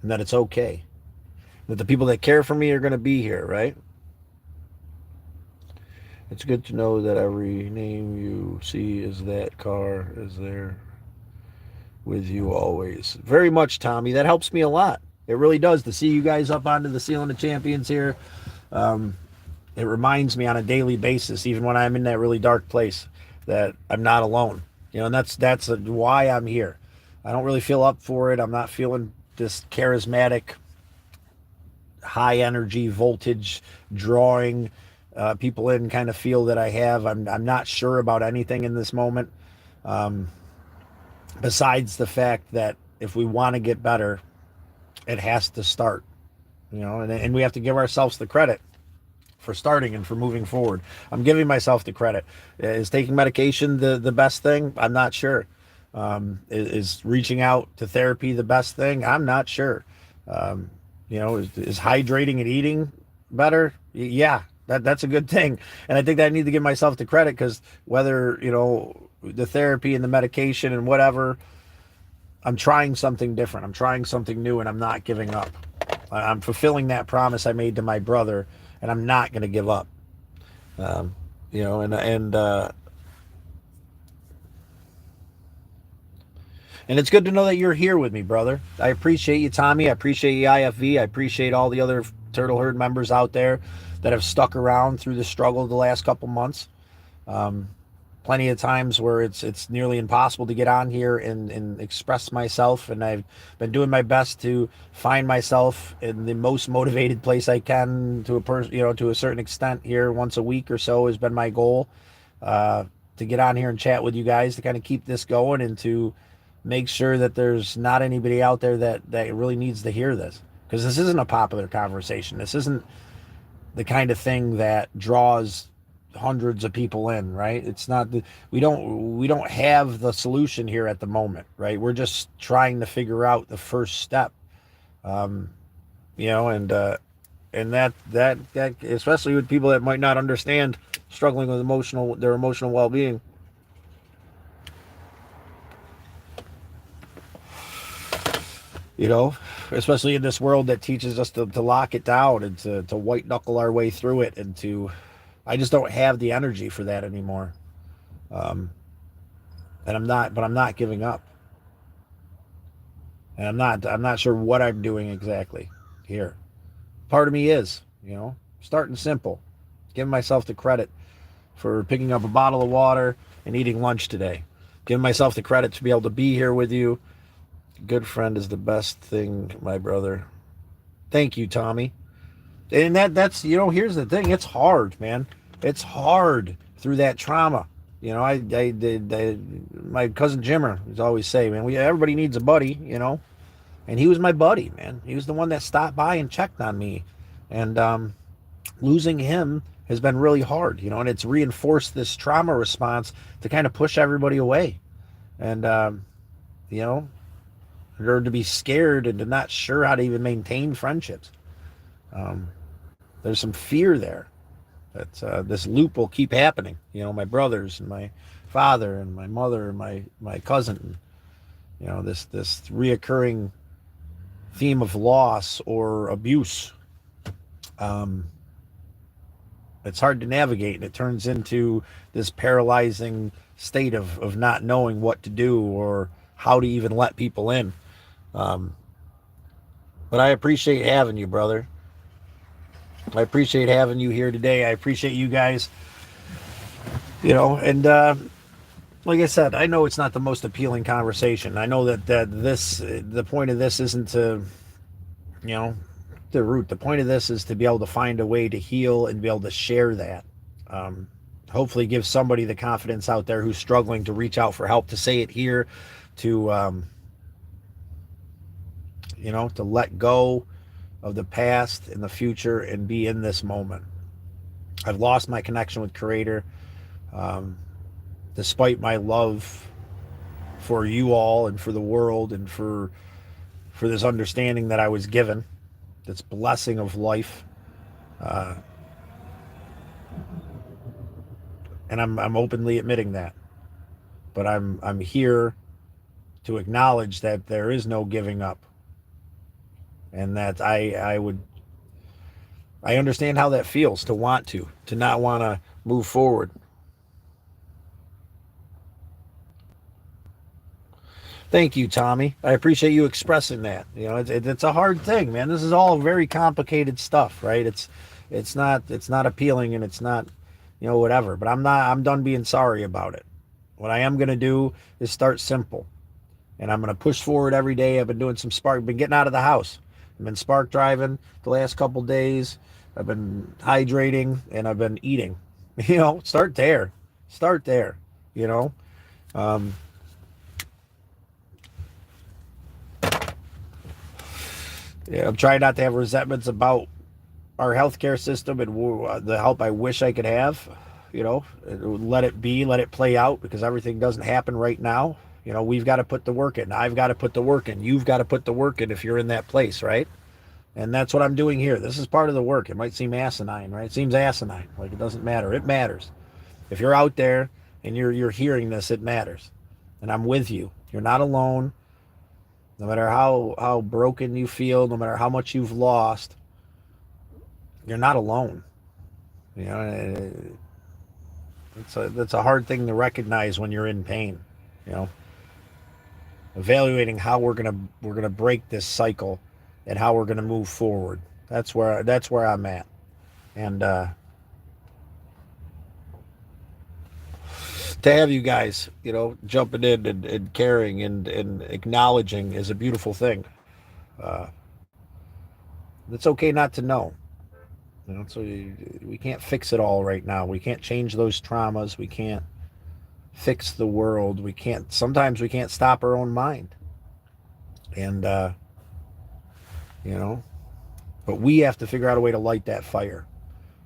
and that it's okay. That the people that care for me are going to be here, right? It's good to know that every name you see is that car is there with you always. Very much, Tommy. That helps me a lot. It really does. To see you guys up onto the ceiling of champions here, it reminds me on a daily basis, even when I'm in that really dark place, that I'm not alone. And that's why I'm here. I don't really feel up for it. I'm not feeling this charismatic, high energy voltage drawing people in kind of feel that I have. I'm not sure about anything in this moment, besides the fact that if we want to get better, it has to start. And we have to give ourselves the credit for starting and for moving forward. I'm giving myself the credit. Is taking medication the best thing? I'm not sure. Is reaching out to therapy the best thing? I'm not sure. Is hydrating and eating better? Yeah, that's a good thing. And I think that I need to give myself the credit, because whether, the therapy and the medication and whatever, I'm trying something different. I'm trying something new, and I'm not giving up. I'm fulfilling that promise I made to my brother, and I'm not going to give up. Um, and it's good to know that you're here with me, brother. I appreciate you, Tommy. I appreciate you, IFV. I appreciate all the other Turtle Herd members out there that have stuck around through the struggle of the last couple months. Plenty of times where it's nearly impossible to get on here and express myself, and I've been doing my best to find myself in the most motivated place I can, to a certain extent. Here once a week or so has been my goal, to get on here and chat with you guys, to kind of keep this going, and to make sure that there's not anybody out there that really needs to hear this, because this isn't a popular conversation. This isn't the kind of thing that draws hundreds of people in, right? It's not we don't have the solution here at the moment, right? We're just trying to figure out the first step. um and that especially with people that might not understand struggling with their emotional well-being. you know Especially in this world that teaches us to lock it down and to white knuckle our way through it, and to I just don't have the energy for that anymore. um and I'm not giving up. And I'm not sure what I'm doing exactly here. Part of me is, starting simple, giving myself the credit for picking up a bottle of water and eating lunch today, giving myself the credit to be able to be here with you. Good friend is the best thing, my brother. Thank you, Tommy. And that's here's the thing. It's hard, man. It's hard through that trauma. My cousin Jimmer used to always say, man, everybody needs a buddy. And he was my buddy, man. He was the one that stopped by and checked on me. And losing him has been really hard, and it's reinforced this trauma response to kind of push everybody away. And you know or to be scared and to not sure how to even maintain friendships. um, there's some fear there that this loop will keep happening. My brothers and my father and my mother and my cousin, this reoccurring theme of loss or abuse. um, it's hard to navigate, and it turns into this paralyzing state of not knowing what to do or how to even let people in. um, but I appreciate having you, brother. I appreciate having you here today. I appreciate you guys. And like I said, I know it's not the most appealing conversation. I know that the point of this isn't to, you know, the root. The point of this is to be able to find a way to heal and be able to share that. Um, Hopefully give somebody the confidence out there who's struggling to reach out for help, to say it here, to, to let go of the past and the future and be in this moment. I've lost my connection with Creator. Um, Despite my love for you all and for the world and for this understanding that I was given, this blessing of life, uh, and I'm openly admitting that. But I'm here to acknowledge that there is no giving up, and that I understand how that feels, to not want to move forward. Thank you, Tommy. I appreciate you expressing that. It's a hard thing, man. This is all very complicated stuff, right? It's not appealing, and it's not, whatever. But I'm done being sorry about it. What I am gonna do is start simple, and I'm gonna push forward every day. I've been doing some spark, been getting out of the house. I've been spark driving the last couple days. I've been hydrating, and I've been eating. Start there. Start there. You know. Um, Yeah, I'm trying not to have resentments about our healthcare system and the help I wish I could have. Let it be, let it play out, because everything doesn't happen right now. We've got to put the work in. I've got to put the work in. You've got to put the work in if you're in that place, right? And that's what I'm doing here. This is part of the work. It might seem asinine, right? It seems asinine. Like it doesn't matter. It matters. If you're out there and you're hearing this, it matters. And I'm with you. You're not alone. No matter how broken you feel, no matter how much you've lost, you're not alone. You know, it's a hard thing to recognize when you're in pain. You know, evaluating how we're gonna break this cycle and how we're gonna move forward. That's where I'm at. And to have you guys, jumping in and caring and acknowledging is a beautiful thing. Uh, it's okay not to know. So we can't fix it all right now. We can't change those traumas. We can't fix the world. Sometimes we can't stop our own mind. And, you know, but we have to figure out a way to light that fire.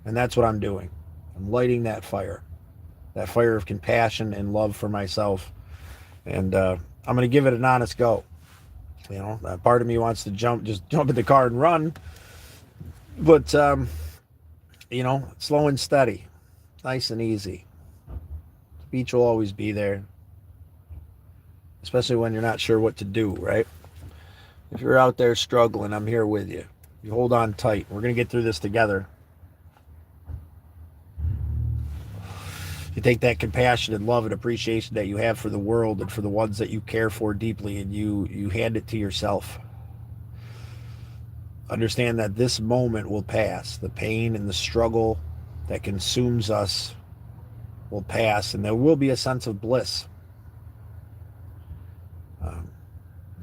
And that's what I'm doing. I'm lighting that fire of compassion and love for myself. And I'm going to give it an honest go. That part of me wants to just jump in the car and run. But, slow and steady, nice and easy. The beach will always be there, especially when you're not sure what to do, right? If you're out there struggling, I'm here with you. You hold on tight. We're going to get through this together. You take that compassion and love and appreciation that you have for the world and for the ones that you care for deeply, and you hand it to yourself. Understand that this moment will pass. The pain and the struggle that consumes us will pass, and there will be a sense of bliss.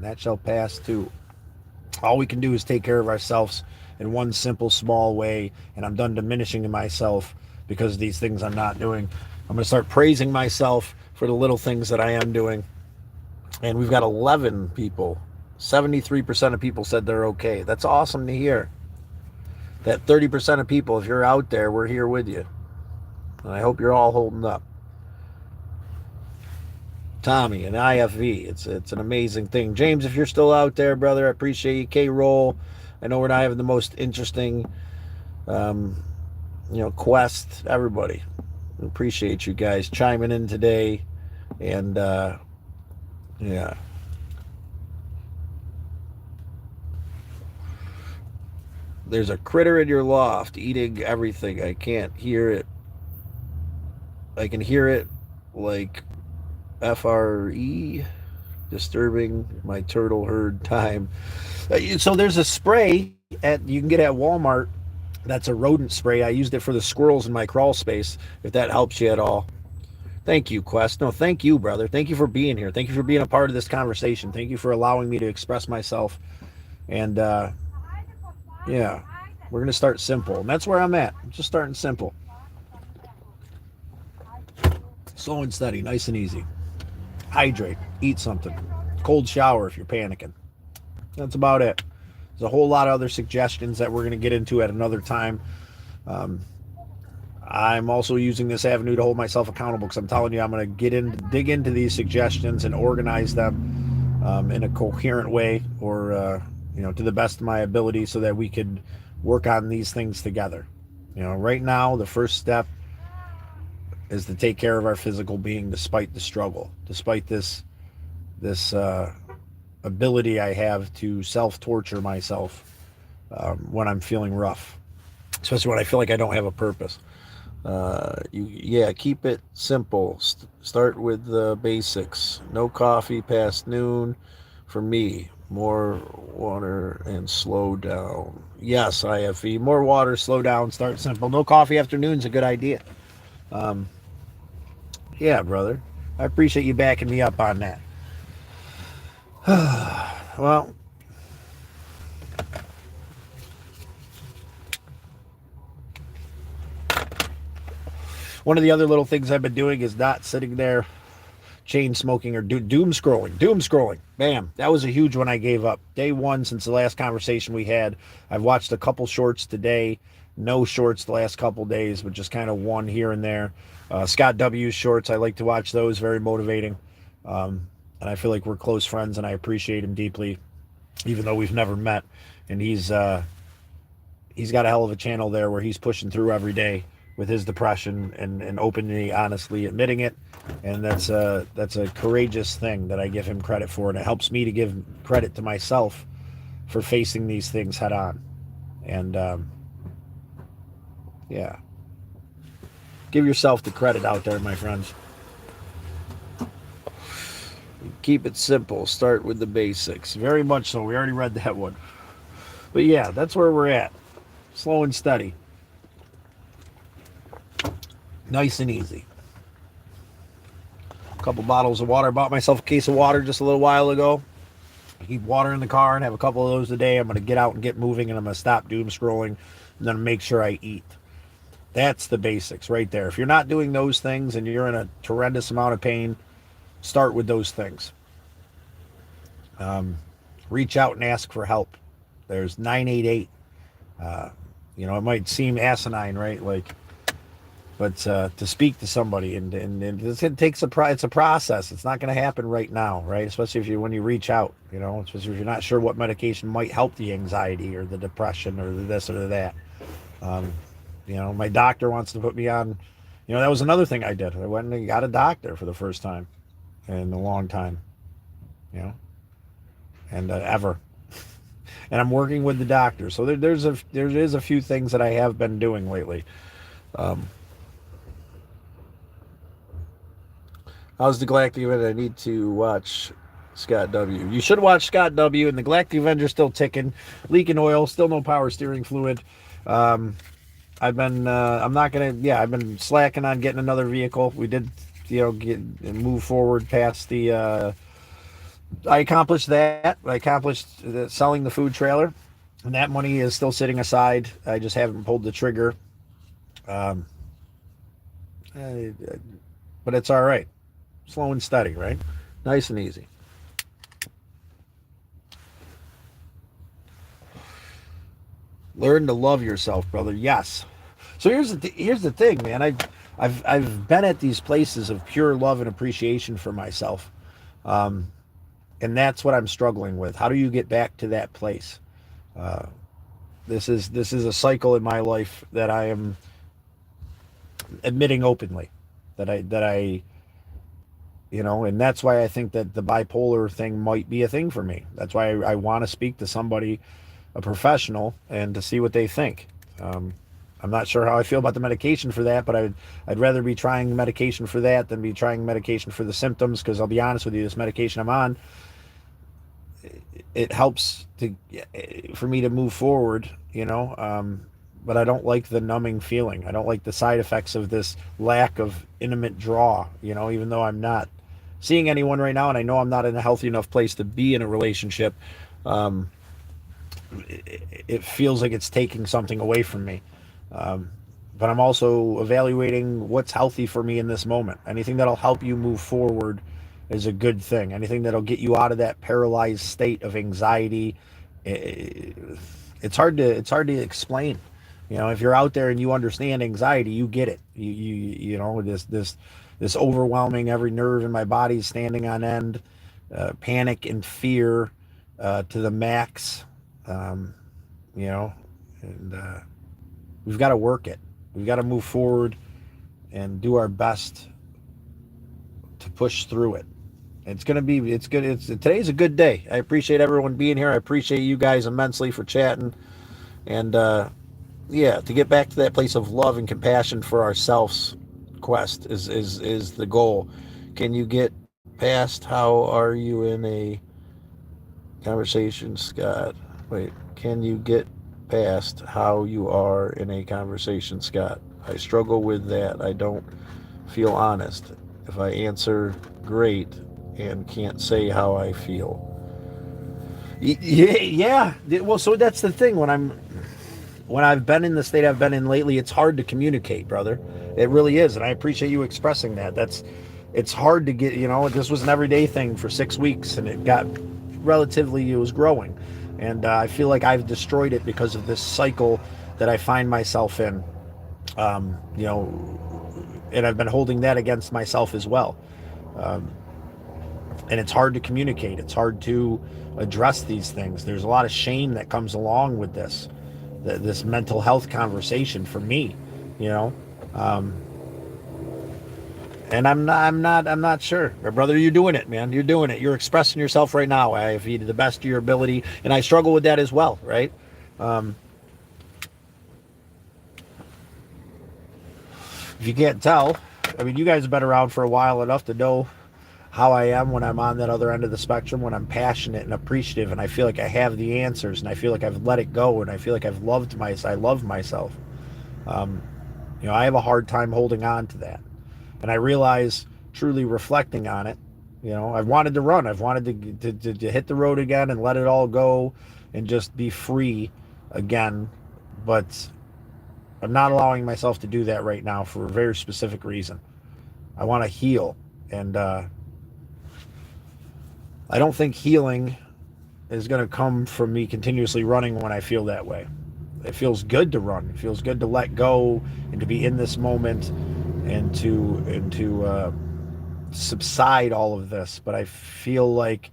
That shall pass too. All we can do is take care of ourselves in one simple, small way, and I'm done diminishing myself because of these things I'm not doing. I'm going to start praising myself for the little things that I am doing. And we've got 11 people. 73% of people said they're okay. That's awesome to hear. That 30% of people, if you're out there, we're here with you. And I hope you're all holding up. Tommy and IFV, it's an amazing thing. James, if you're still out there, brother, I appreciate you. K-Roll, I know we're not having the most interesting, quest. Everybody, appreciate you guys chiming in today. And, yeah. There's a critter in your loft eating everything. I can't hear it. I can hear it like FRE, disturbing my turtle herd time. So there's a spray you can get at Walmart. That's a rodent spray. I used it for the squirrels in my crawl space, if that helps you at all. Thank you, Quest. No, thank you, brother. Thank you for being here. Thank you for being a part of this conversation. Thank you for allowing me to express myself. And, yeah, we're going to start simple. And that's where I'm at. I'm just starting simple. Slow and steady, nice and easy. Hydrate, eat something. Cold shower if you're panicking. That's about it. There's a whole lot of other suggestions that we're going to get into at another time. I'm also using this avenue to hold myself accountable, because I'm telling you, I'm going to dig into these suggestions and organize them in a coherent way, or to the best of my ability, so that we could work on these things together. Right now, the first step is to take care of our physical being, despite the struggle, despite this ability I have to self-torture myself when I'm feeling rough, especially when I feel like I don't have a purpose. Keep it simple. Start with the basics. No coffee past noon for me. More water and slow down. Yes, IFE. More water, slow down, start simple. No coffee afternoon's a good idea. Um, yeah, brother. I appreciate you backing me up on that. Well, one of the other little things I've been doing is not sitting there chain smoking or doom scrolling. Doom scrolling. Bam. That was a huge one I gave up. Day one since the last conversation we had. I've watched a couple shorts today. No shorts the last couple days, but just kind of one here and there. Scott W's shorts, I like to watch those. Very motivating. And I feel like we're close friends, and I appreciate him deeply, even though we've never met. And he's got a hell of a channel there where he's pushing through every day with his depression and openly, honestly admitting it. And that's a courageous thing that I give him credit for, and it helps me to give credit to myself for facing these things head on. And yeah, give yourself the credit out there, my friends. Keep it simple. Start with the basics. Very much so. We already read that one. But yeah, that's where we're at. Slow and steady. Nice and easy. A couple bottles of water. I bought myself a case of water just a little while ago. I keep water in the car and have a couple of those a day. I'm going to get out and get moving, and I'm going to stop doom scrolling, and then make sure I eat. That's the basics right there. If you're not doing those things and you're in a horrendous amount of pain, start with those things. Reach out and ask for help. There's 988. It might seem asinine, right? But to speak to somebody and it takes it's a process. It's not going to happen right now, right? Especially when you reach out, especially if you're not sure what medication might help the anxiety or the depression or the this or the that. Um, my doctor wants to put me on. That was another thing I did. I went and got a doctor for the first time in a long time. You know, and ever. And I'm working with the doctor, so there is a few things that I have been doing lately. Um, How's the Galactic Avenger? I need to watch Scott W. You should watch Scott W. And the Galactic Avenger still ticking, leaking oil, still no power steering fluid. Um, I'm not gonna. Yeah, I've been slacking on getting another vehicle. We did, move forward past the. I accomplished that. I accomplished selling the food trailer, and that money is still sitting aside. I just haven't pulled the trigger. Um, uh, but it's all right. Slow and steady, right? Nice and easy. Learn to love yourself, brother. Yes. So here's the thing, man. I've been at these places of pure love and appreciation for myself, um, and that's what I'm struggling with. How do you get back to that place? Uh, this is a cycle in my life that I am admitting openly that I and that's why I think that the bipolar thing might be a thing for me. That's why I want to speak to somebody, a professional, and to see what they think. Um, I'm not sure how I feel about the medication for that, but I'd rather be trying medication for that than be trying medication for the symptoms. Because I'll be honest with you, this medication I'm on, it helps for me to move forward. But I don't like the numbing feeling. I don't like the side effects of this lack of intimate draw. Even though I'm not seeing anyone right now, and I know I'm not in a healthy enough place to be in a relationship. Um, it feels like it's taking something away from me. Um, but I'm also evaluating what's healthy for me in this moment. Anything that'll help you move forward is a good thing. Anything that'll get you out of that paralyzed state of anxiety. It's hard to explain. If you're out there and you understand anxiety, you get it. This overwhelming, every nerve in my body is standing on end, panic and fear to the max. Um, you know, and we've got to work it. We've got to move forward and do our best to push through it. It's good. Today's a good day. I appreciate everyone being here. I appreciate you guys immensely for chatting. And Yeah, to get back to that place of love and compassion for ourselves. Quest is the goal. Can you get past how are you in a conversation, Scott? Wait, can you get past how you are in a conversation, Scott? I struggle with that. I don't feel honest. If I answer, great, and can't say how I feel. Yeah. Well, so that's the thing. When I've been in the state I've been in lately, it's hard to communicate, brother. It really is, and I appreciate you expressing that. It's hard to get. This was an everyday thing for 6 weeks, and it got relatively. It was growing, and I feel like I've destroyed it because of this cycle that I find myself in. Um, you know, and I've been holding that against myself as well. Um, and it's hard to communicate. It's hard to address these things. There's a lot of shame that comes along with this mental health conversation for me, you know. Um, and I'm not sure, brother. You're doing it, man. You're doing it. You're expressing yourself right now, if you to the best of your ability, and I struggle with that as well, right? Um, if you can't tell, I mean, you guys have been around for a while enough to know how I am when I'm on that other end of the spectrum, when I'm passionate and appreciative and I feel like I have the answers and I feel like I've let it go and I feel like I love myself. Um, I have a hard time holding on to that. And I realize, truly reflecting on it, I've wanted to run. I've wanted to hit the road again and let it all go and just be free again. But I'm not allowing myself to do that right now for a very specific reason. I want to heal. And I don't think healing is going to come from me continuously running when I feel that way. It feels good to run. It feels good to let go and to be in this moment and to subside all of this. But I feel like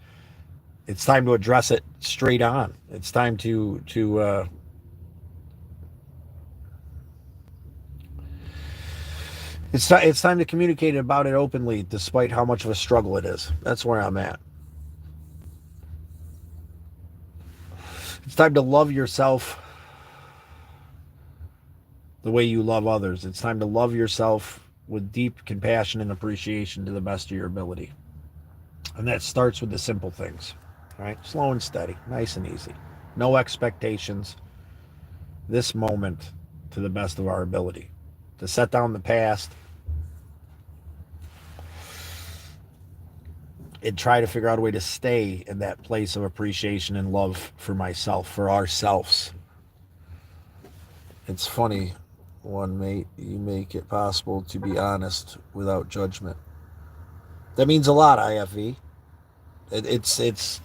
it's time to address it straight on. It's time to it's time to communicate about it openly, despite how much of a struggle it is. That's where I'm at. It's time to love yourself the way you love others. It's time to love yourself with deep compassion and appreciation to the best of your ability. And that starts with the simple things. All right? Slow and steady, nice and easy. No expectations. This moment to the best of our ability. To set down the past and try to figure out a way to stay in that place of appreciation and love for myself, for ourselves. It's funny, one mate, you make it possible to be honest without judgment. That means a lot, IFV. It's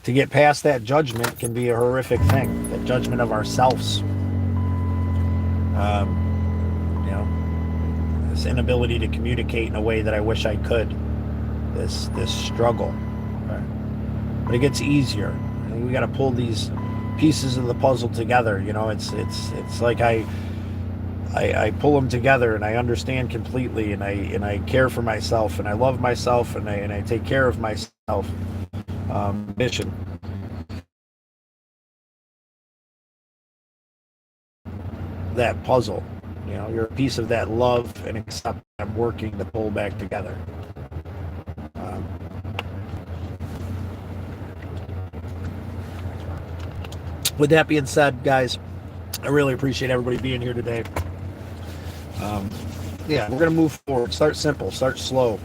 to get past that judgment can be a horrific thing. That judgment of ourselves. You know, this inability to communicate in a way that I wish I could. This struggle. Right? But it gets easier. We got to pull these pieces of the puzzle together. It's like I pull them together and I understand completely and I care for myself and I love myself and I take care of myself. Mission. That puzzle. You're a piece of that love and accept I'm working to pull back together. Um, with that being said, guys, I really appreciate everybody being here today. Um, yeah, we're gonna move forward. Start simple. Start slow.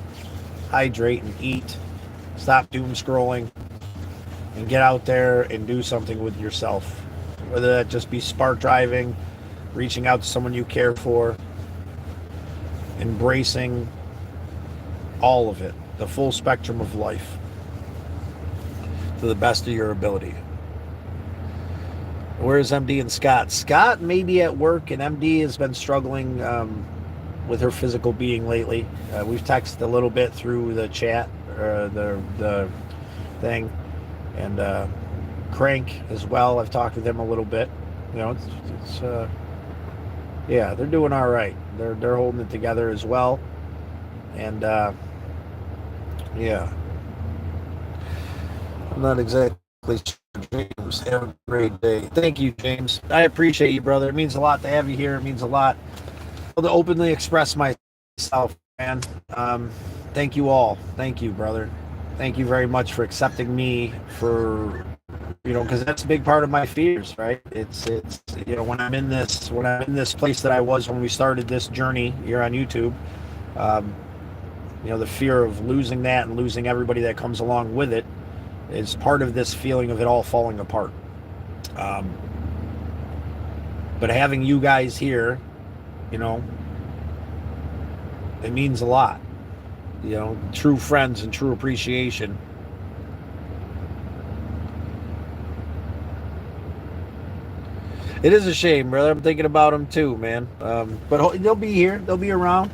Hydrate and eat. Stop doom scrolling and get out there and do something with yourself. Whether that just be spark driving, reaching out to someone you care for, embracing all of it, the full spectrum of life to the best of your ability. Where's MD and Scott? Scott may be at work, and MD has been struggling with her physical being lately. We've texted a little bit through the chat, the thing, and Crank as well. I've talked with him a little bit. It's yeah, they're doing all right. They're holding it together as well, and yeah, I'm not exactly sure James James. Have a great day. Thank you, James. I appreciate you, brother. It means a lot to have you here. It means a lot to openly express myself, man. Thank you all. Thank you, brother. Thank you very much for accepting me for, because that's a big part of my fears, right? It's when I'm in this place that I was when we started this journey here on YouTube, um, the fear of losing that and losing everybody that comes along with it is part of this feeling of it all falling apart. But having you guys here, it means a lot. True friends and true appreciation. It is a shame, brother. I'm thinking about them too, man. But they'll be here. They'll be around.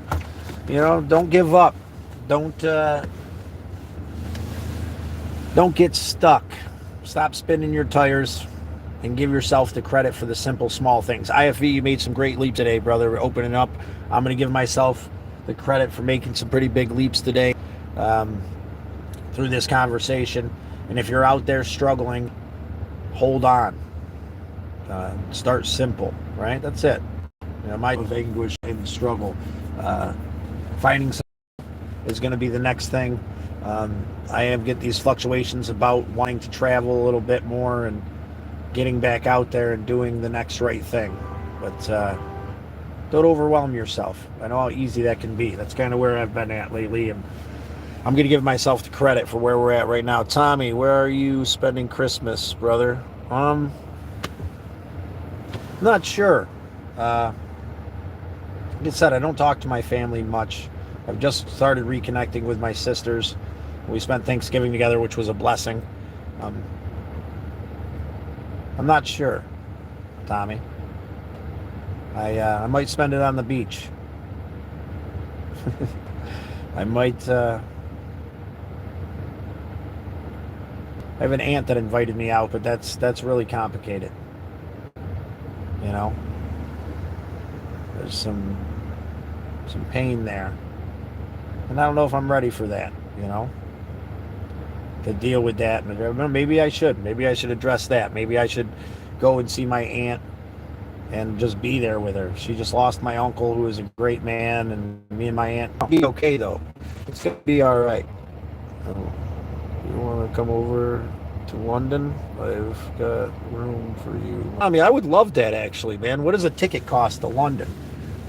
Don't give up. Don't get stuck. Stop spinning your tires and give yourself the credit for the simple, small things. IFE, you made some great leaps today, brother. Opening up. I'm going to give myself the credit for making some pretty big leaps today through this conversation. And if you're out there struggling, hold on. Start simple, right? That's it. My anguish and struggle. Finding something is going to be the next thing. I get these fluctuations about wanting to travel a little bit more and getting back out there and doing the next right thing. But don't overwhelm yourself. I know how easy that can be. That's kind of where I've been at lately, and I'm going to give myself the credit for where we're at right now. Tommy, where are you spending Christmas, brother? Not sure. Like I said, I don't talk to my family much. I've just started reconnecting with my sisters. We spent Thanksgiving together, which was a blessing. I'm not sure, Tommy. I might spend it on the beach. I might. I have an aunt that invited me out, but that's really complicated. There's some pain there, and I don't know if I'm ready for that. To deal with that. Maybe I should address that. Maybe I should go and see my aunt and just be there with her. She just lost my uncle, who is a great man, and me and my aunt will be okay, though. It's gonna be all right. You want to come over to London? I've got room for you. I would love that, actually, man. What does a ticket cost to London?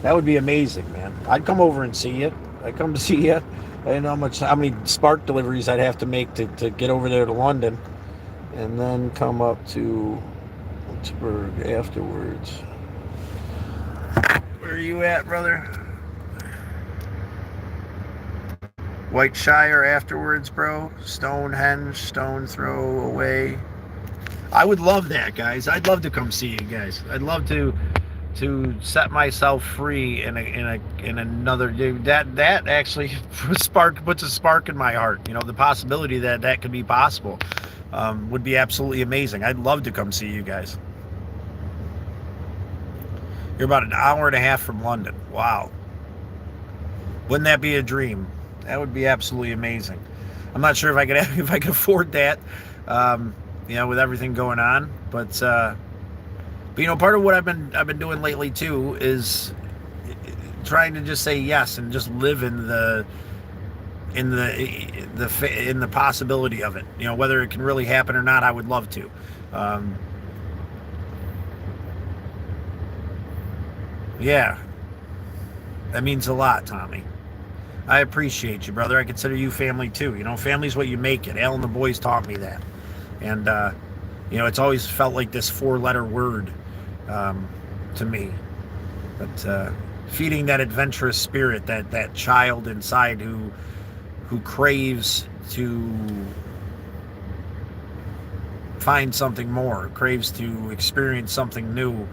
That would be amazing, man. I'd come over and see you. I'd come to see you. I don't know how many Spark deliveries I'd have to make to get over there to London, and then come up to Pittsburgh afterwards. Where are you at, brother? Whiteshire afterwards, bro. Stonehenge, stone throw away. I would love that, guys. I'd love to come see you guys. I'd love to set myself free in another. That actually puts a spark in my heart. The possibility that could be possible would be absolutely amazing. I'd love to come see you guys. You're about an hour and a half from London. Wow. Wouldn't that be a dream? That would be absolutely amazing. I'm not sure if I could afford that, with everything going on. But part of what I've been doing lately too is trying to just say yes and just live in the possibility of it. Whether it can really happen or not, I would love to. Yeah, that means a lot, Tommy. I appreciate you, brother. I consider you family too. Family's what you make it. Al and the boys taught me that. And, it's always felt like this 4-letter word to me. But feeding that adventurous spirit, that child inside who craves to find something more, craves to experience something new,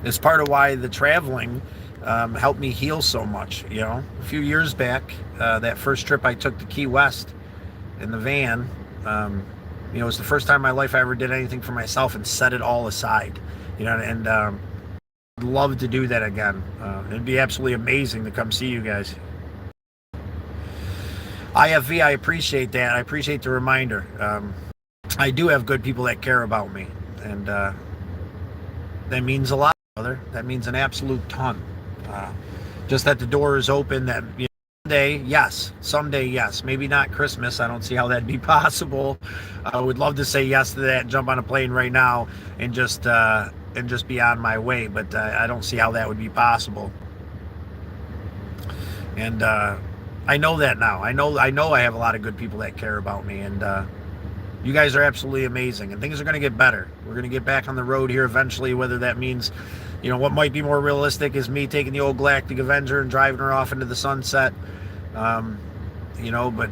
is part of why the traveling helped me heal so much. A few years back, that first trip I took to Key West in the van, it was the first time in my life I ever did anything for myself and set it all aside. And I'd love to do that again. It'd be absolutely amazing to come see you guys. IFV, I appreciate that. I appreciate the reminder. I do have good people that care about me, and that means a lot, brother. That means an absolute ton. Uh, just that the door is open. That someday, yes, maybe not Christmas. I don't see how that'd be possible. I would love to say yes to that, and jump on a plane right now, and just be on my way. But I don't see how that would be possible. And I know that now. I know I have a lot of good people that care about me, and you guys are absolutely amazing, and things are going to get better. We're going to get back on the road here eventually, whether that means, what might be more realistic is me taking the old Galactic Avenger and driving her off into the sunset. Um, but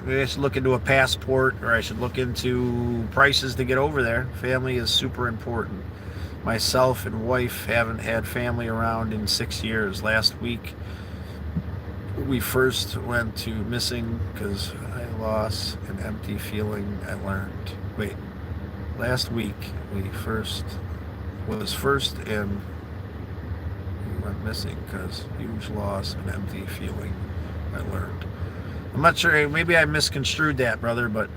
maybe I should look into a passport, or I should look into prices to get over there. Family is super important. Myself and wife haven't had family around in 6 years. Last week, we first went to missing because I lost an empty feeling. I learned. Wait, last week we first and we went missing because huge loss and empty feeling. I learned. I'm not sure. Maybe I misconstrued that, brother. But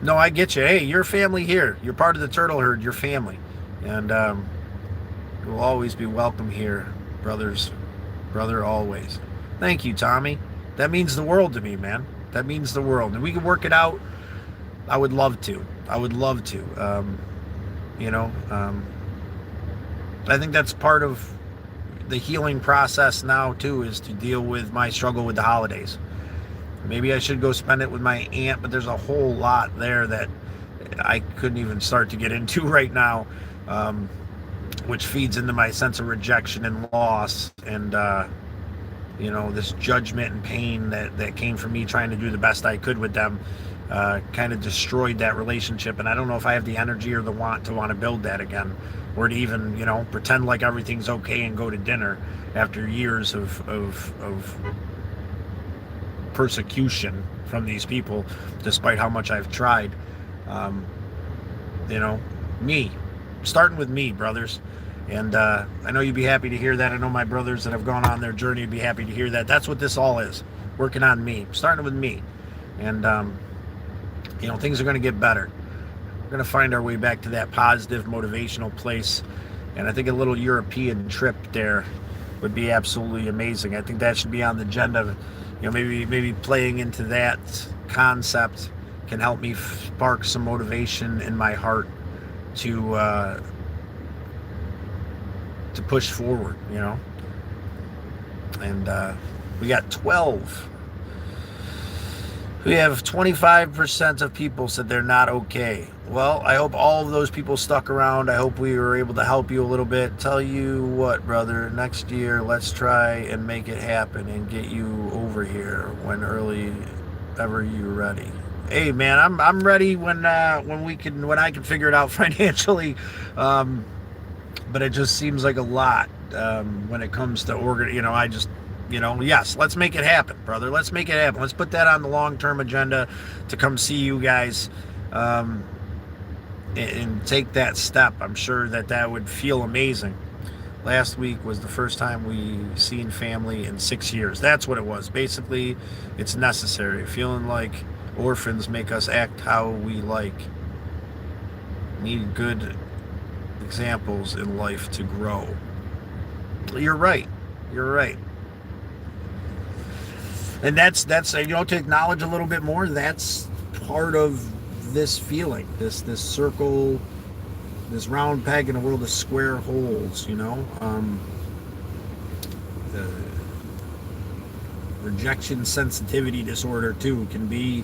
no, I get you. Hey, you're family here. You're part of the turtle herd. You're family, and you'll always be welcome here, brothers. Brother, always. Thank you, Tommy. That means the world to me, man. That means the world. And we can work it out. I would love to. I would love to. I think that's part of the healing process now, too, is to deal with my struggle with the holidays. Maybe I should go spend it with my aunt, but there's a whole lot there that I couldn't even start to get into right now, which feeds into my sense of rejection and loss, and this judgment and pain that came from me trying to do the best I could with them, kind of destroyed that relationship. And I don't know if I have the energy or the want to build that again, or to even, pretend like everything's okay and go to dinner after years of persecution from these people, despite how much I've tried. Me, starting with me, brothers. And I know you'd be happy to hear that. I know my brothers that have gone on their journey would be happy to hear that. That's what this all is. Working on me. Starting with me. And, things are going to get better. We're going to find our way back to that positive, motivational place. And I think a little European trip there would be absolutely amazing. I think that should be on the agenda. Maybe playing into that concept can help me spark some motivation in my heart to push forward, and we got 12. We have 25% of people said they're not okay. Well, I hope all of those people stuck around. I hope we were able to help you a little bit. Tell you what, brother, next year let's try and make it happen and get you over here whenever you're ready. Hey man, I'm ready when I can figure it out financially. But it just seems like a lot when it comes to yes, let's make it happen, brother. Let's make it happen. Let's put that on the long-term agenda to come see you guys and take that step. I'm sure that would feel amazing. Last week was the first time we seen family in 6 years. That's what it was. Basically, it's necessary. Feeling like orphans make us act how we like. Need good examples in life to grow. You're right. And that's to acknowledge a little bit more, that's part of this feeling, this circle, this round peg in a world of square holes. The rejection sensitivity disorder too can be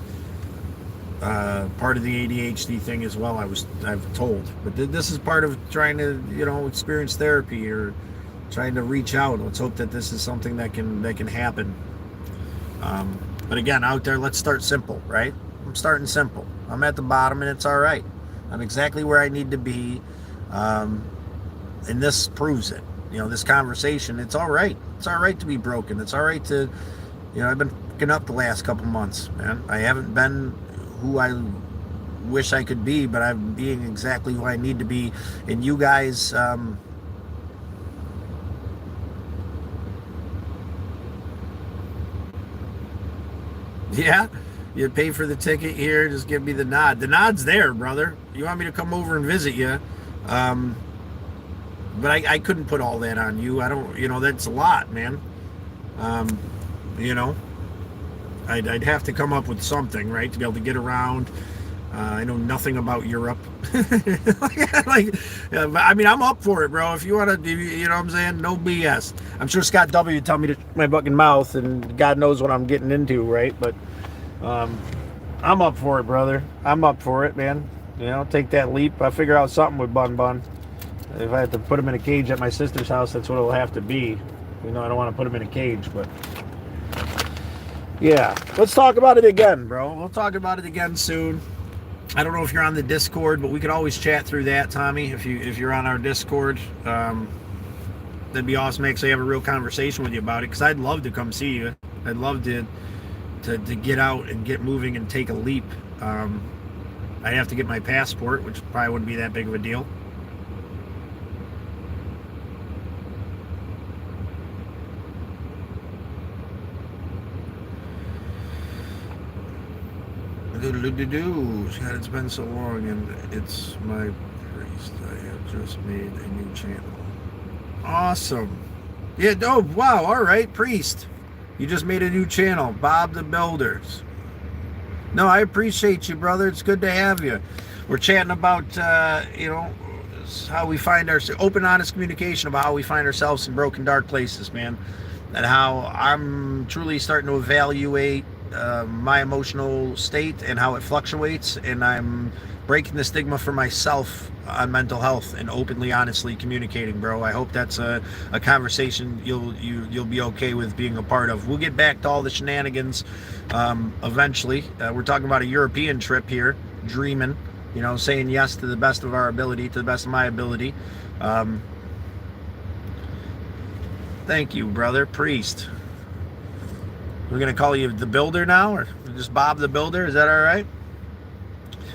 part of the ADHD thing as well. I've told, but this is part of trying to experience therapy or trying to reach out. Let's hope that this is something that can happen. But again, out there, let's start simple, right? I'm starting simple. I'm at the bottom, and it's all right. I'm exactly where I need to be, and this proves it. This conversation, it's all right. It's all right to be broken. It's all right to, I've been fucking up the last couple months, man. I haven't been who I wish I could be, but I'm being exactly who I need to be. And you guys, yeah, You pay for the ticket here. Just give me the nod. The nod's there, brother. You want me to come over and visit you? Um, but I couldn't put all that on you. I don't. That's a lot, man. Um, you know, I'd have to come up with something, right, to be able to get around. I know nothing about Europe. I mean, I'm up for it, bro. If you want to, you know what I'm saying? No BS. I'm sure Scott W. would tell me to shut my fucking mouth, and God knows what I'm getting into, right? But I'm up for it, brother. I'm up for it, man. Take that leap. I figure out something with Bun Bun. If I have to put him in a cage at my sister's house, that's what it'll have to be. I don't want to put him in a cage, but yeah. Let's talk about it again, bro. We'll talk about it again soon. I don't know if you're on the Discord, but we could always chat through that, Tommy. If you're on our Discord, that'd be awesome. Actually, have a real conversation with you about it, because I'd love to come see you. I'd love to get out and get moving and take a leap. I'd have to get my passport, which probably wouldn't be that big of a deal. God, it's been so long, and it's my priest. I have just made a new channel. Awesome. Yeah, oh, wow, all right, priest. You just made a new channel, Bob the Builders. No, I appreciate you, brother. It's good to have you. We're chatting about, how we find our open, honest communication about how we find ourselves in broken, dark places, man. And how I'm truly starting to evaluate my emotional state and how it fluctuates, and I'm breaking the stigma for myself on mental health and openly, honestly communicating, bro. I hope that's a conversation you'll be okay with being a part of. We'll get back to all the shenanigans eventually. We're talking about a European trip here, dreaming, saying yes to the best of our ability, to the best of my ability. Thank you, brother. Priest. We're going to call you the Builder now, or just Bob the Builder? Is that all right?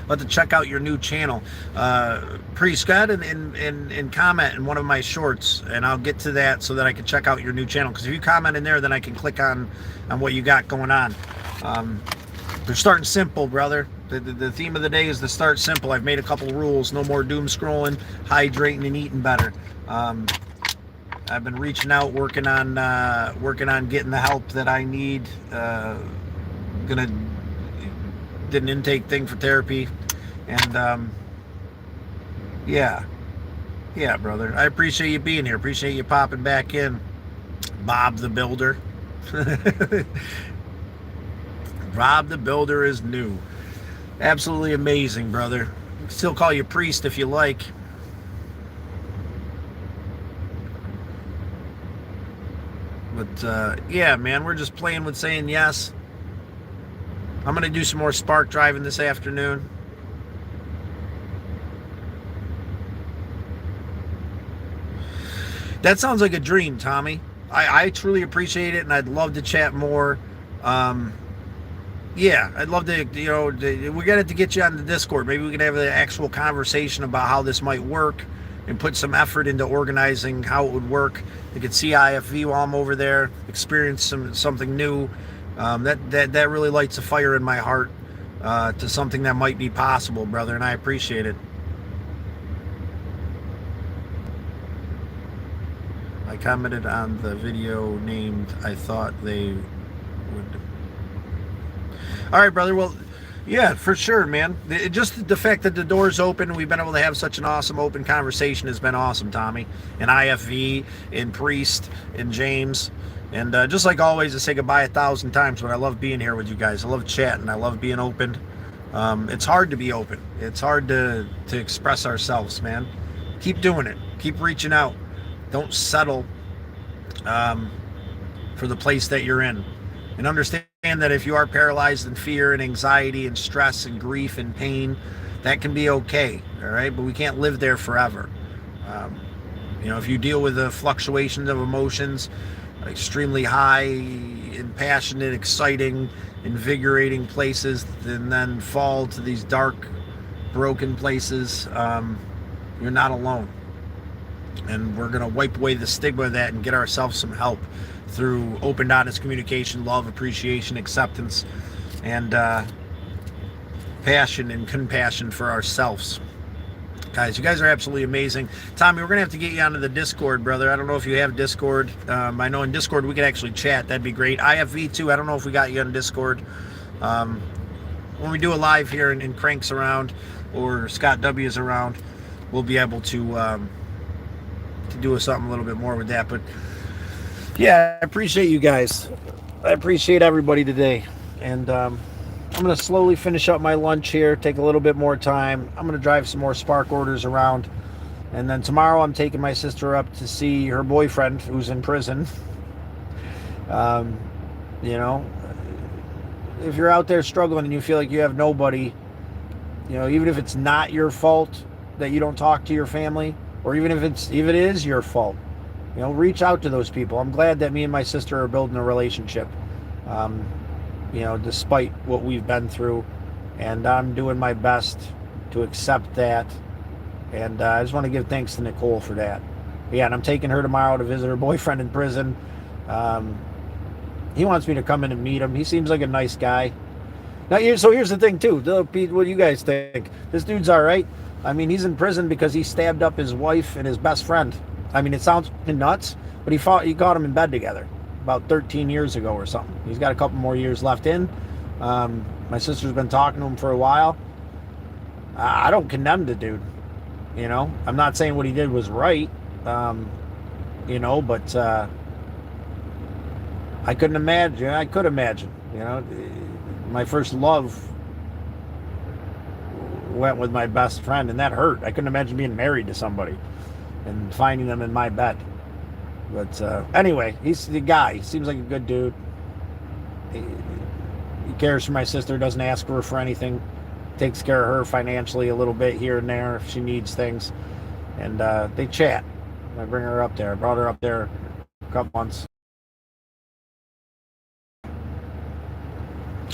I'll have to check out your new channel. Priest, go ahead and comment in one of my shorts, and I'll get to that so that I can check out your new channel. Because if you comment in there, then I can click on what you got going on. They're starting simple, brother. The theme of the day is to start simple. I've made a couple rules. No more doom scrolling, hydrating, and eating better. I've been reaching out, working on getting the help that I need. Did an intake thing for therapy, and yeah, brother. I appreciate you being here. Appreciate you popping back in, Bob the Builder. Bob the Builder is new. Absolutely amazing, brother. Still call you Priest if you like. But yeah, man, we're just playing with saying yes. I'm going to do some more spark driving this afternoon. That sounds like a dream, Tommy. I truly appreciate it, and I'd love to chat more. Yeah, I'd love to, we got to get you on the Discord. Maybe we can have an actual conversation about how this might work and put some effort into organizing how it would work. You could see IFV while I'm over there, experience something new. That really lights a fire in my heart to something that might be possible, brother, and I appreciate it. I commented on the video named I thought they would. All right, brother. Well, yeah, for sure, man. Just the fact that the door's open, we've been able to have such an awesome open conversation has been awesome, Tommy. And IFV, and Priest, and James. And just like always, I say goodbye 1,000 times, but I love being here with you guys. I love chatting. I love being open. It's hard to be open. It's hard to express ourselves, man. Keep doing it. Keep reaching out. Don't settle for the place that you're in. And understand that if you are paralyzed in fear and anxiety and stress and grief and pain, that can be okay, all right? But we can't live there forever. If you deal with the fluctuations of emotions, extremely high and passionate, exciting, invigorating places, and then fall to these dark, broken places, you're not alone. And we're going to wipe away the stigma of that and get ourselves some help through open, honest communication, love, appreciation, acceptance, and passion and compassion for ourselves. Guys, you guys are absolutely amazing. Tommy, we're going to have to get you onto the Discord, brother. I don't know if you have Discord. I know in Discord we could actually chat. That'd be great. IFV too. I don't know if we got you on Discord. When we do a live here and Crank's around or Scott W is around, we'll be able to do something a little bit more with that. But yeah, I appreciate you guys. I appreciate everybody today. And I'm going to slowly finish up my lunch here, take a little bit more time. I'm going to drive some more Spark orders around. And then tomorrow I'm taking my sister up to see her boyfriend who's in prison. You know, if you're out there struggling and you feel like you have nobody, you know, even if it's not your fault that you don't talk to your family, or even if it is your fault, you know, reach out to those people. I'm glad that me and my sister are building a relationship, you know, despite what we've been through, and I'm doing my best to accept that. And I just want to give thanks to Nicole for that. Yeah, and I'm taking her tomorrow to visit her boyfriend in prison. He wants me to come in and meet him. He seems like a nice guy. Now, so here's the thing, too. Pete, what do you guys think? This dude's all right. I mean, he's in prison because he stabbed up his wife and his best friend. I mean, it sounds nuts, but he caught him in bed together about 13 years ago or something. He's got a couple more years left in. My sister's been talking to him for a while. I don't condemn the dude. You know, I'm not saying what he did was right, you know, but I couldn't imagine. I could imagine, you know, my first love went with my best friend, and that hurt. I couldn't imagine being married to somebody and finding them in my bed. But anyway, he's the guy. He seems like a good dude. He cares for my sister, doesn't ask her for anything, takes care of her financially a little bit here and there if she needs things. And they chat. I bring her up there. I brought her up there a couple months.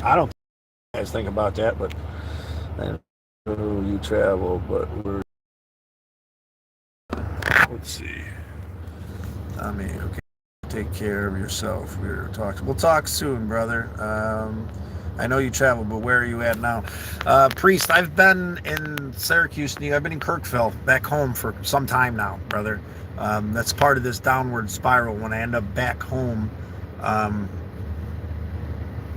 I don't think you guys think about that, but I know you travel, but we're... Let's see. I mean, okay. Take care of yourself. We'll talk soon, brother. I know you travel, but where are you at now? Priest, I've been in Syracuse, I've been in Kirkville, back home for some time now, brother. That's part of this downward spiral. When I end up back home,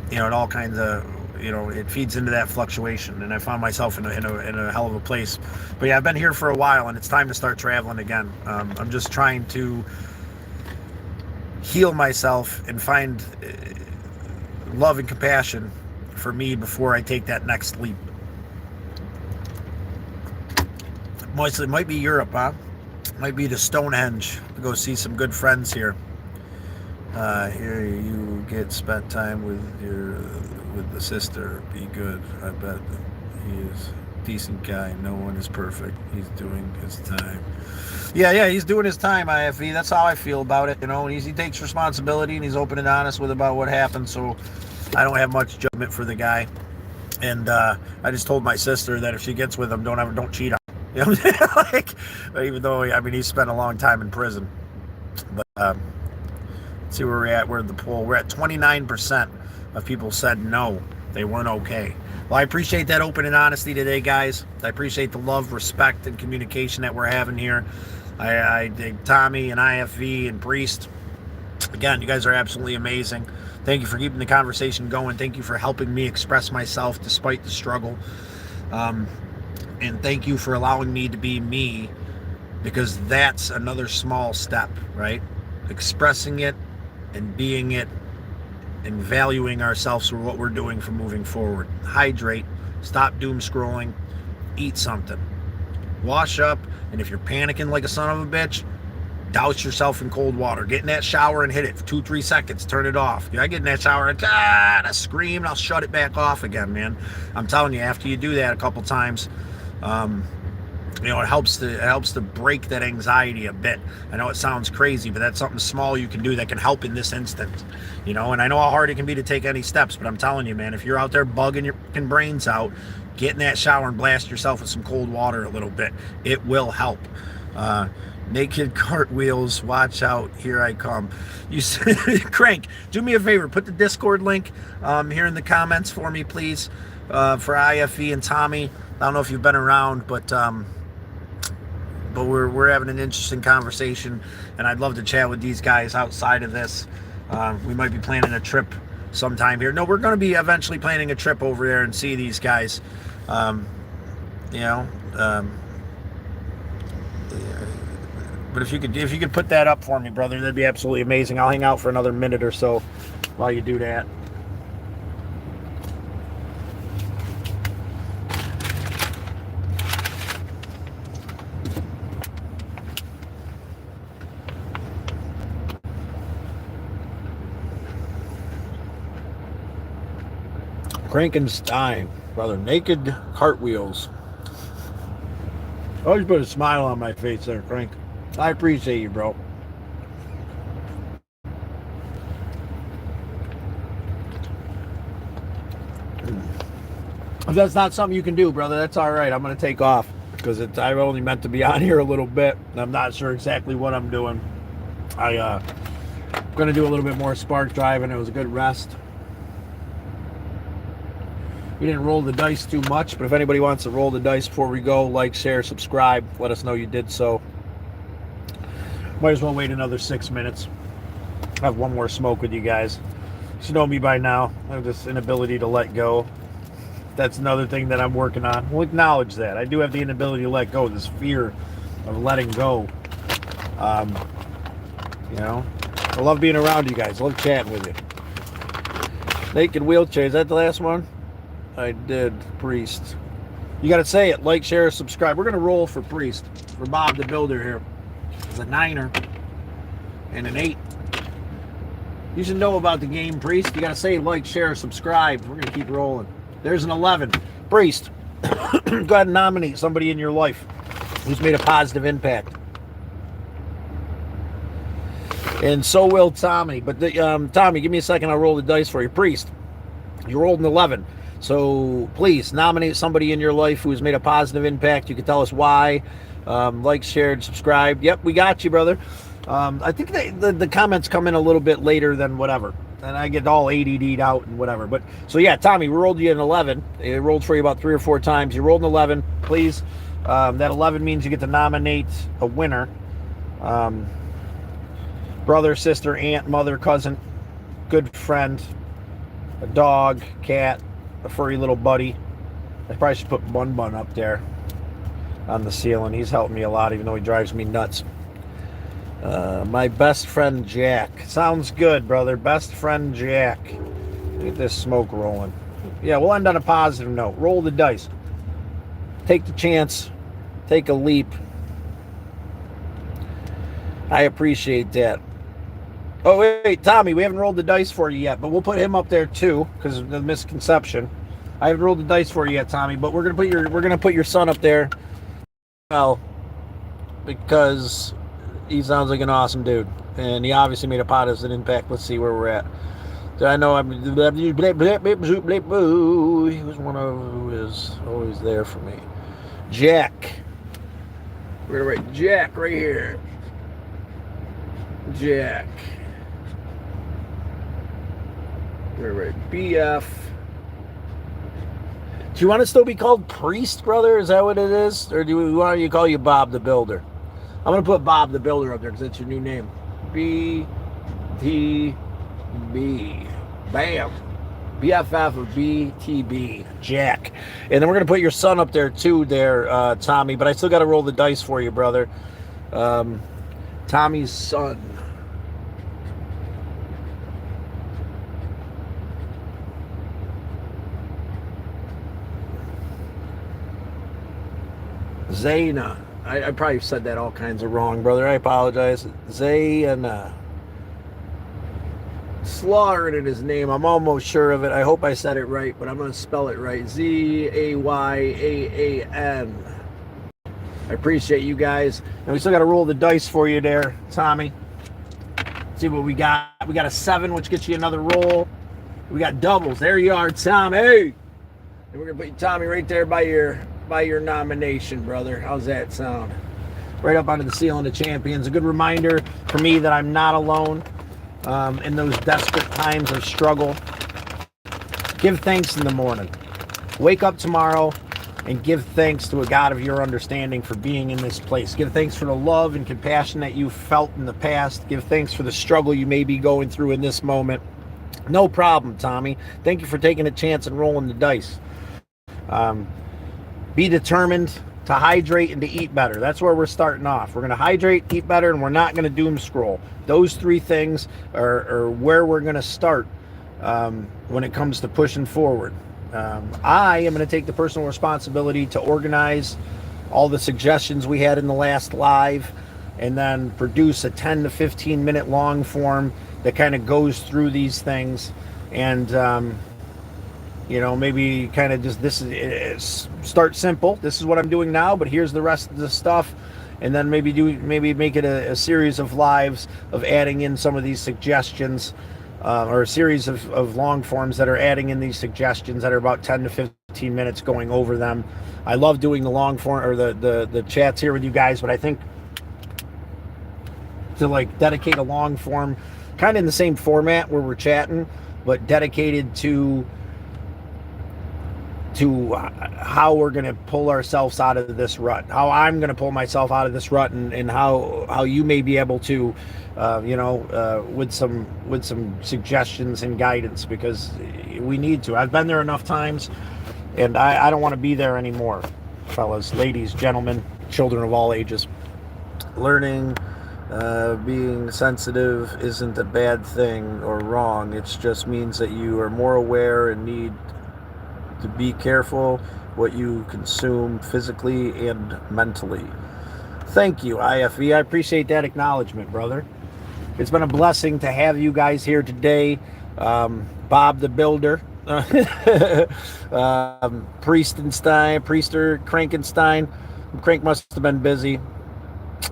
you know, it all kinds of, you know, it feeds into that fluctuation, and I found myself in a hell of a place. But yeah, I've been here for a while, and it's time to start traveling again. I'm just trying to heal myself and find love and compassion for me before I take that next leap. It might be Europe, huh? Might be to Stonehenge to go see some good friends here. Here you get spent time with the sister. Be good. I bet he is a decent guy. No one is perfect. He's doing his time. Yeah, he's doing his time, IFV. That's how I feel about it. You know, he takes responsibility and he's open and honest about what happened. So I don't have much judgment for the guy. And I just told my sister that if she gets with him, don't cheat on him. You know what I'm saying? Like, even though, I mean, he spent a long time in prison. But let's see where we're at. We're at the poll. We're at 29% of people said no, they weren't okay. Well, I appreciate that open and honesty today, guys. I appreciate the love, respect, and communication that we're having here. I dig Tommy and IFV and Priest. Again, you guys are absolutely amazing. Thank you for keeping the conversation going. Thank you for helping me express myself despite the struggle. And thank you for allowing me to be me, because that's another small step, right? Expressing it and being it and valuing ourselves for what we're doing for moving forward. Hydrate, stop doom scrolling, eat something, wash up, and if you're panicking like a son of a bitch, douse yourself in cold water. Get in that shower and hit it for 2-3 seconds. Turn it off. I get in that shower and I scream and I'll shut it back off again, man. I'm telling you, after you do that a couple times, you know, it helps to break that anxiety a bit. I know it sounds crazy, but that's something small you can do that can help in this instant. You know, and I know how hard it can be to take any steps, but I'm telling you, man, if you're out there bugging your fucking brains out, get in that shower and blast yourself with some cold water a little bit. It will help. Naked cartwheels, watch out, here I come. You Crank, do me a favor, put the Discord link here in the comments for me, please, for IFE and Tommy. I don't know if you've been around, but we're having an interesting conversation, and I'd love to chat with these guys outside of this. We might be planning a trip sometime here. No, we're going to be eventually planning a trip over there and see these guys. You know, but if you could put that up for me, brother, that'd be absolutely amazing. I'll hang out for another minute or so while you do that. Frankenstein, brother. Naked cartwheels. Always put a smile on my face there, Frank. I appreciate you, bro. If that's not something you can do, brother, that's all right. I'm going to take off because I've only meant to be on here a little bit. I'm not sure exactly what I'm doing. I'm going to do a little bit more spark driving. It was a good rest. We didn't roll the dice too much, but if anybody wants to roll the dice before we go, like, share, subscribe, let us know you did so. Might as well wait another 6 minutes. Have one more smoke with you guys. You should know me by now. I have this inability to let go. That's another thing that I'm working on. We'll acknowledge that. I do have the inability to let go, this fear of letting go. You know, I love being around you guys. I love chatting with you. Naked wheelchair, is that the last one? I did. Priest. You got to say it. Like, share, subscribe. We're going to roll for Priest. For Bob the Builder here. It's a 9er. And an 8. You should know about the game, Priest. You got to say like, share, subscribe. We're going to keep rolling. There's an 11. Priest. Go ahead and nominate somebody in your life who's made a positive impact. And so will Tommy. But Tommy, give me a second. I'll roll the dice for you. Priest. You rolled an 11. So please nominate somebody in your life who's made a positive impact. You can tell us why. Like, shared, subscribe. Yep, we got you, brother. I think the comments come in a little bit later than whatever. And I get all ADD'd out and whatever. But so yeah, Tommy, we rolled you an 11. It rolled for you about 3 or 4 times. You rolled an 11. Please. That 11 means you get to nominate a winner. Brother, sister, aunt, mother, cousin, good friend, a dog, cat, a furry little buddy. I probably should put Bun Bun up there on the ceiling. He's helped me a lot, even though he drives me nuts. My best friend Jack. Sounds good, brother. Best friend Jack. Get this smoke rolling. Yeah, we'll end on a positive note. Roll the dice. Take the chance. Take a leap. I appreciate that. Oh, wait, Tommy, we haven't rolled the dice for you yet, but we'll put him up there too because of the misconception. I haven't rolled the dice for you yet, Tommy, but we're gonna put your son up there. Well, because he sounds like an awesome dude, and he obviously made a positive impact. Let's see where we're at. I know he was one of who is always there for me. Jack. We're gonna write Jack right here. Jack. We're gonna write BF. Do you want to still be called Priest, brother? Is that what it is? Or do we want to call you Bob the Builder? I'm going to put Bob the Builder up there because that's your new name. BTB. Bam. BFF of BTB. Jack. And then we're going to put your son up there too there, Tommy. But I still got to roll the dice for you, brother. Tommy's son. Zayna. I probably said that all kinds of wrong, brother. I apologize. Zayna. Slaughtered in his name. I'm almost sure of it. I hope I said it right, but I'm going to spell it right. Zayaan. I appreciate you guys. And we still got to roll the dice for you there, Tommy. Let's see what we got. We got a 7, which gets you another roll. We got doubles. There you are, Tommy. And we're going to put Tommy right there by your nomination, brother. How's that sound? right up onto the ceiling of champions. A good reminder for me that I'm not alone in those desperate times of struggle. Give thanks in the morning. Wake up tomorrow and give thanks to a God of your understanding for being in this place. Give thanks for the love and compassion that you felt in the past. Give thanks for the struggle you may be going through in this moment. No problem, Tommy. Thank you for taking a chance and rolling the dice. Be determined to hydrate and to eat better. That's where we're starting off. We're going to hydrate, eat better, and we're not going to doom scroll. Those three things are where we're going to start when it comes to pushing forward. I am going to take the personal responsibility to organize all the suggestions we had in the last live and then produce a 10 to 15 minute long form that kind of goes through these things and maybe kind of just start simple. This is what I'm doing now, but here's the rest of the stuff. And then maybe make it a series of lives of adding in some of these suggestions or a series of long forms that are adding in these suggestions that are about 10 to 15 minutes going over them. I love doing the long form or the chats here with you guys, but I think to like dedicate a long form kind of in the same format where we're chatting, but dedicated to how we're going to pull ourselves out of this rut, how I'm going to pull myself out of this rut, and how you may be able to, with some suggestions and guidance, because we need to. I've been there enough times, and I don't want to be there anymore, fellas, ladies, gentlemen, children of all ages. Learning, being sensitive isn't a bad thing or wrong. It just means that you are more aware and need to be careful what you consume physically and mentally. Thank you, IFE. I appreciate that acknowledgement, brother. It's been a blessing to have you guys here today. Bob the Builder, Priester, Crankenstein. Crank must have been busy.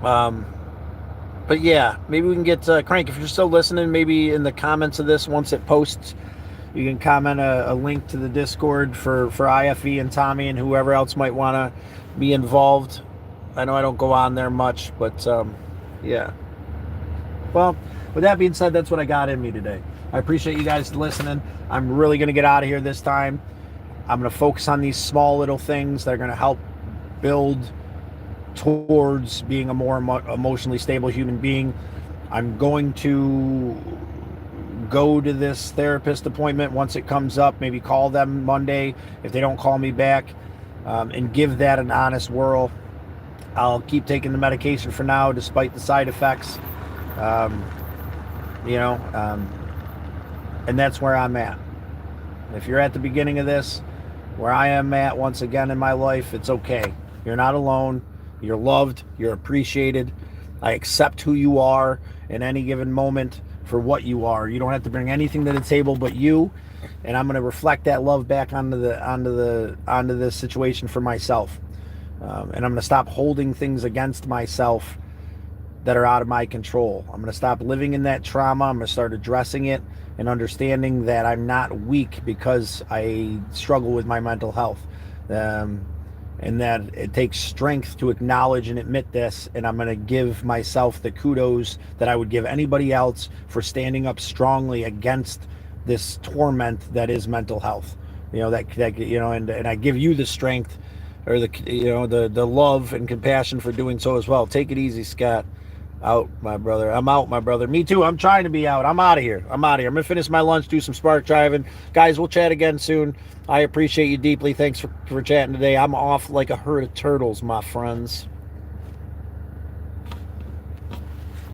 But yeah, maybe we can get Crank, if you're still listening, maybe in the comments of this, once it posts, you can comment a link to the Discord for IFE and Tommy and whoever else might want to be involved. I know I don't go on there much, but yeah. Well, with that being said, that's what I got in me today. I appreciate you guys listening. I'm really going to get out of here this time. I'm going to focus on these small little things that are going to help build towards being a more emotionally stable human being. I'm going to go to this therapist appointment once it comes up, maybe call them Monday if they don't call me back, and give that an honest whirl. I'll keep taking the medication for now despite the side effects, and that's where I'm at. If you're at the beginning of this, where I am at once again in my life, it's okay. You're not alone. You're loved. You're appreciated. I accept who you are in any given moment for what you are. You don't have to bring anything to the table but you, and I'm going to reflect that love back onto this situation for myself, and I'm going to stop holding things against myself that are out of my control. I'm going to stop living in that trauma. I'm going to start addressing it and understanding that I'm not weak because I struggle with my mental health, and that it takes strength to acknowledge and admit this, and I'm going to give myself the kudos that I would give anybody else for standing up strongly against this torment that is mental health. And I give you the strength or the love and compassion for doing so as well. Take it easy, Scott. Out, my brother. I'm out, my brother. Me too. I'm trying to be out. I'm out of here. I'm going to finish my lunch, do some spark driving. Guys, we'll chat again soon. I appreciate you deeply. Thanks for chatting today. I'm off like a herd of turtles, my friends.